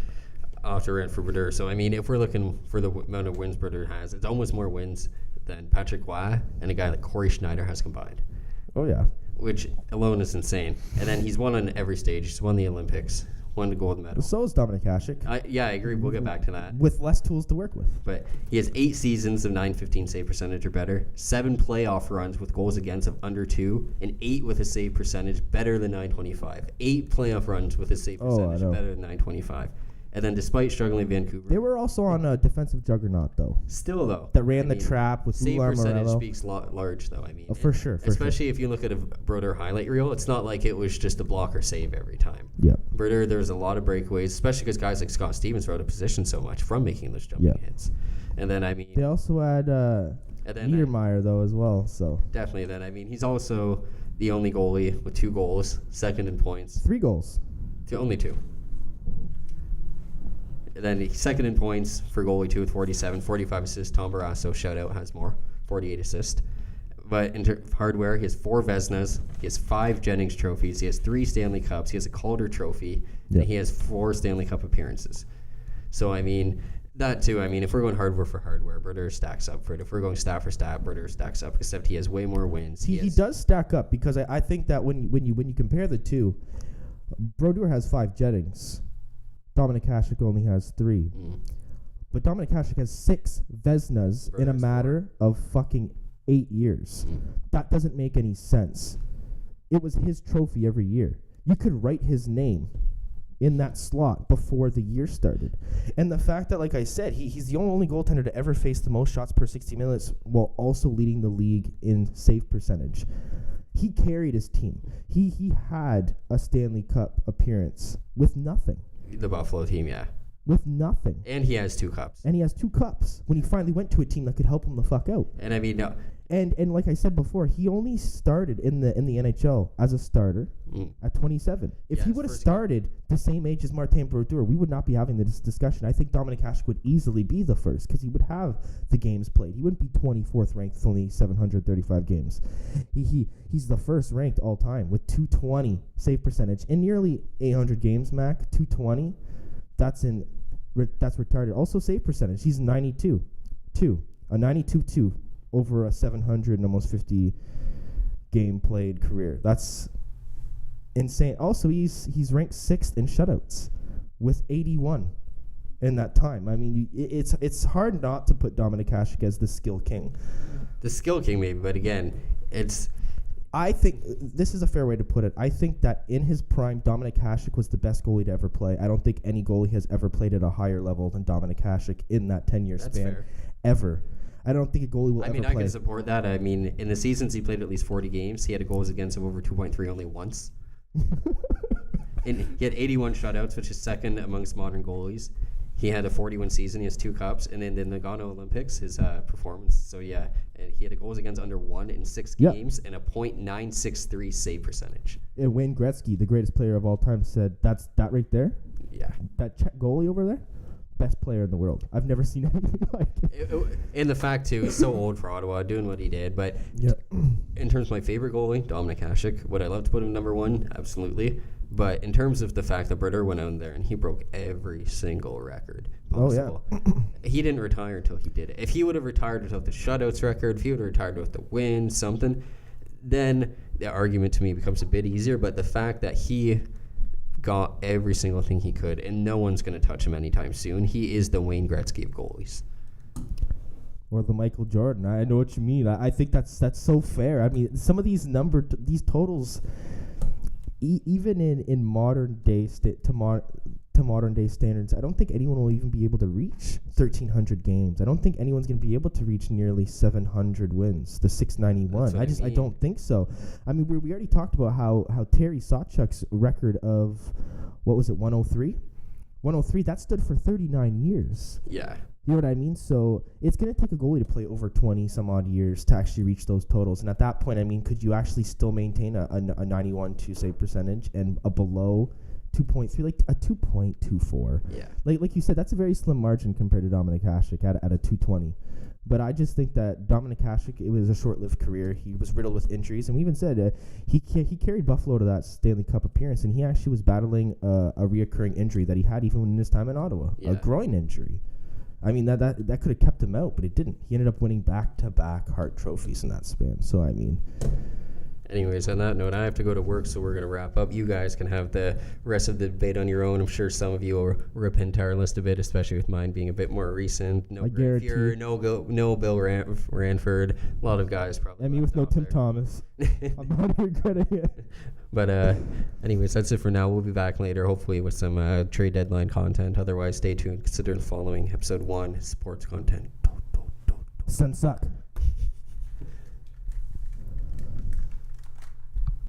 I'll have to rant for Brodeur. So, I mean, if we're looking for the amount of wins Brodeur has, it's almost more wins than Patrick Roy and a guy like Corey Schneider has combined. Oh, yeah. Which alone is insane. And then he's won on every stage. He's won the Olympics, won the gold medal. So is Dominic Hasek. I agree. We'll get back to that. With less tools to work with. But he has 8 seasons of .915 save percentage or better, 7 playoff runs with goals against of under 2, and 8 with a save percentage better than .925. 8 playoff runs with a save percentage better than .925. And then despite struggling in Vancouver... They were also on a defensive juggernaut, though. Still, though. That ran the trap with save Ular percentage Morello. speaks large, though. I mean, for sure. Especially if you look at a Brodeur highlight reel, it's not like it was just a block or save every time. Yeah. Brodeur, there's a lot of breakaways, especially because guys like Scott Stevens were out of position so much from making those jumping hits. And then, I mean... They also had Niedermeyer, though, as well. So definitely. Then, I mean, he's also the only goalie with 2 goals, second in points. 3 goals. Only 2. And then he's second in points for goalie 2 with 47, 45 assists. Tom Barrasso, shout out, has more, 48 assists. But in hardware, he has 4 Vezinas, he has 5 Jennings trophies, he has 3 Stanley Cups, he has a Calder trophy, and he has 4 Stanley Cup appearances. So, I mean, that too, I mean, if we're going hardware for hardware, Brodeur stacks up for it. If we're going stat for stat, Brodeur stacks up, except he has way more wins. He does stack up because I think that when you compare the two, Brodeur has 5 Jennings. Dominic Hasek only has 3. But Dominik Hasek has 6 Vezinas in a matter of fucking 8 years. That doesn't make any sense. It was his trophy every year. You could write his name in that slot before the year started. And the fact that, like I said, he's the only goaltender to ever face the most shots per 60 minutes while also leading the league in save percentage. He carried his team. He had a Stanley Cup appearance with nothing. The Buffalo team, yeah. With nothing. And he has 2 cups. And he has 2 cups when he finally went to a team that could help him the fuck out. And I mean, no. And like I said before, he only started in the NHL as a starter at 27. If he would have started the same age as Martin Brodeur, we would not be having this discussion. I think Dominik Hasek would easily be the first because he would have the games played. He wouldn't be 24th ranked with only 735 games. He's the first ranked all time with 220 save percentage in nearly 800 games. Mac 220. That's retarded. Also save percentage. He's 92. A 92-2. Over a 700 and almost 50 game played career. That's insane. Also, he's ranked 6th in shutouts with 81 in that time. I mean, it's hard not to put Dominik Hasek as the skill king. The skill king, maybe, but again, I think this is a fair way to put it. I think that in his prime, Dominik Hasek was the best goalie to ever play. I don't think any goalie has ever played at a higher level than Dominik Hasek in that 10-year span. Fair. Ever. I don't think a goalie will ever play. I can support that. I mean, in the seasons he played at least 40 games. He had a goals against of over 2.3 only once. And he had 81 shutouts, which is second amongst modern goalies. He had a 41 season. He has 2 cups. And then in the Nagano Olympics, his performance. So, yeah, and he had a goals against under 1 in 6 games and a .963 save percentage. And Wayne Gretzky, the greatest player of all time, said, "That's that right there? Yeah. That Czech goalie over there? Best player in the world. I've never seen anything like it." And the fact, too, he's so old for Ottawa, doing what he did. But in terms of my favorite goalie, Dominik Hasek, would I love to put him number 1? Absolutely. But in terms of the fact that Brodeur went out there and he broke every single record possible, he didn't retire until he did it. If he would have retired without the shutouts record, if he would have retired with the win, something, then the argument to me becomes a bit easier. But the fact that he got every single thing he could, and no one's going to touch him anytime soon. He is the Wayne Gretzky of goalies. Or the Michael Jordan. I know what you mean. I think that's so fair. I mean, some of these these totals, even in modern day modern day standards, I don't think anyone will even be able to reach 1,300 games. I don't think anyone's going to be able to reach nearly 700 wins, the 691. I don't think so. I mean, we already talked about how Terry Sawchuk's record of, what was it, 103? 103, that stood for 39 years. Yeah. You know what I mean? So it's going to take a goalie to play over 20 some odd years to actually reach those totals. And at that point, I mean, could you actually still maintain a 91-2 save percentage and a below 2.3, like a 2.24? Yeah. Like you said, that's a very slim margin compared to Dominik Hasek at a 220. But I just think that Dominik Hasek, it was a short-lived career. He was riddled with injuries, and we even said he carried Buffalo to that Stanley Cup appearance, and he actually was battling a reoccurring injury that he had even in his time in Ottawa, a groin injury. I mean, that could have kept him out, but it didn't. He ended up winning back-to-back Hart trophies in that span. So, I mean... Anyways, on that note, I have to go to work, so we're going to wrap up. You guys can have the rest of the debate on your own. I'm sure some of you will rip into our list a bit, especially with mine being a bit more recent. No Grant Fuhrer, no Bill Ranford. A lot of guys probably. I mean, with no Tim Thomas. I'm not regretting it. But anyways, that's it for now. We'll be back later, hopefully with some trade deadline content. Otherwise, stay tuned. Consider the following episode 1 sports content. Sun suck.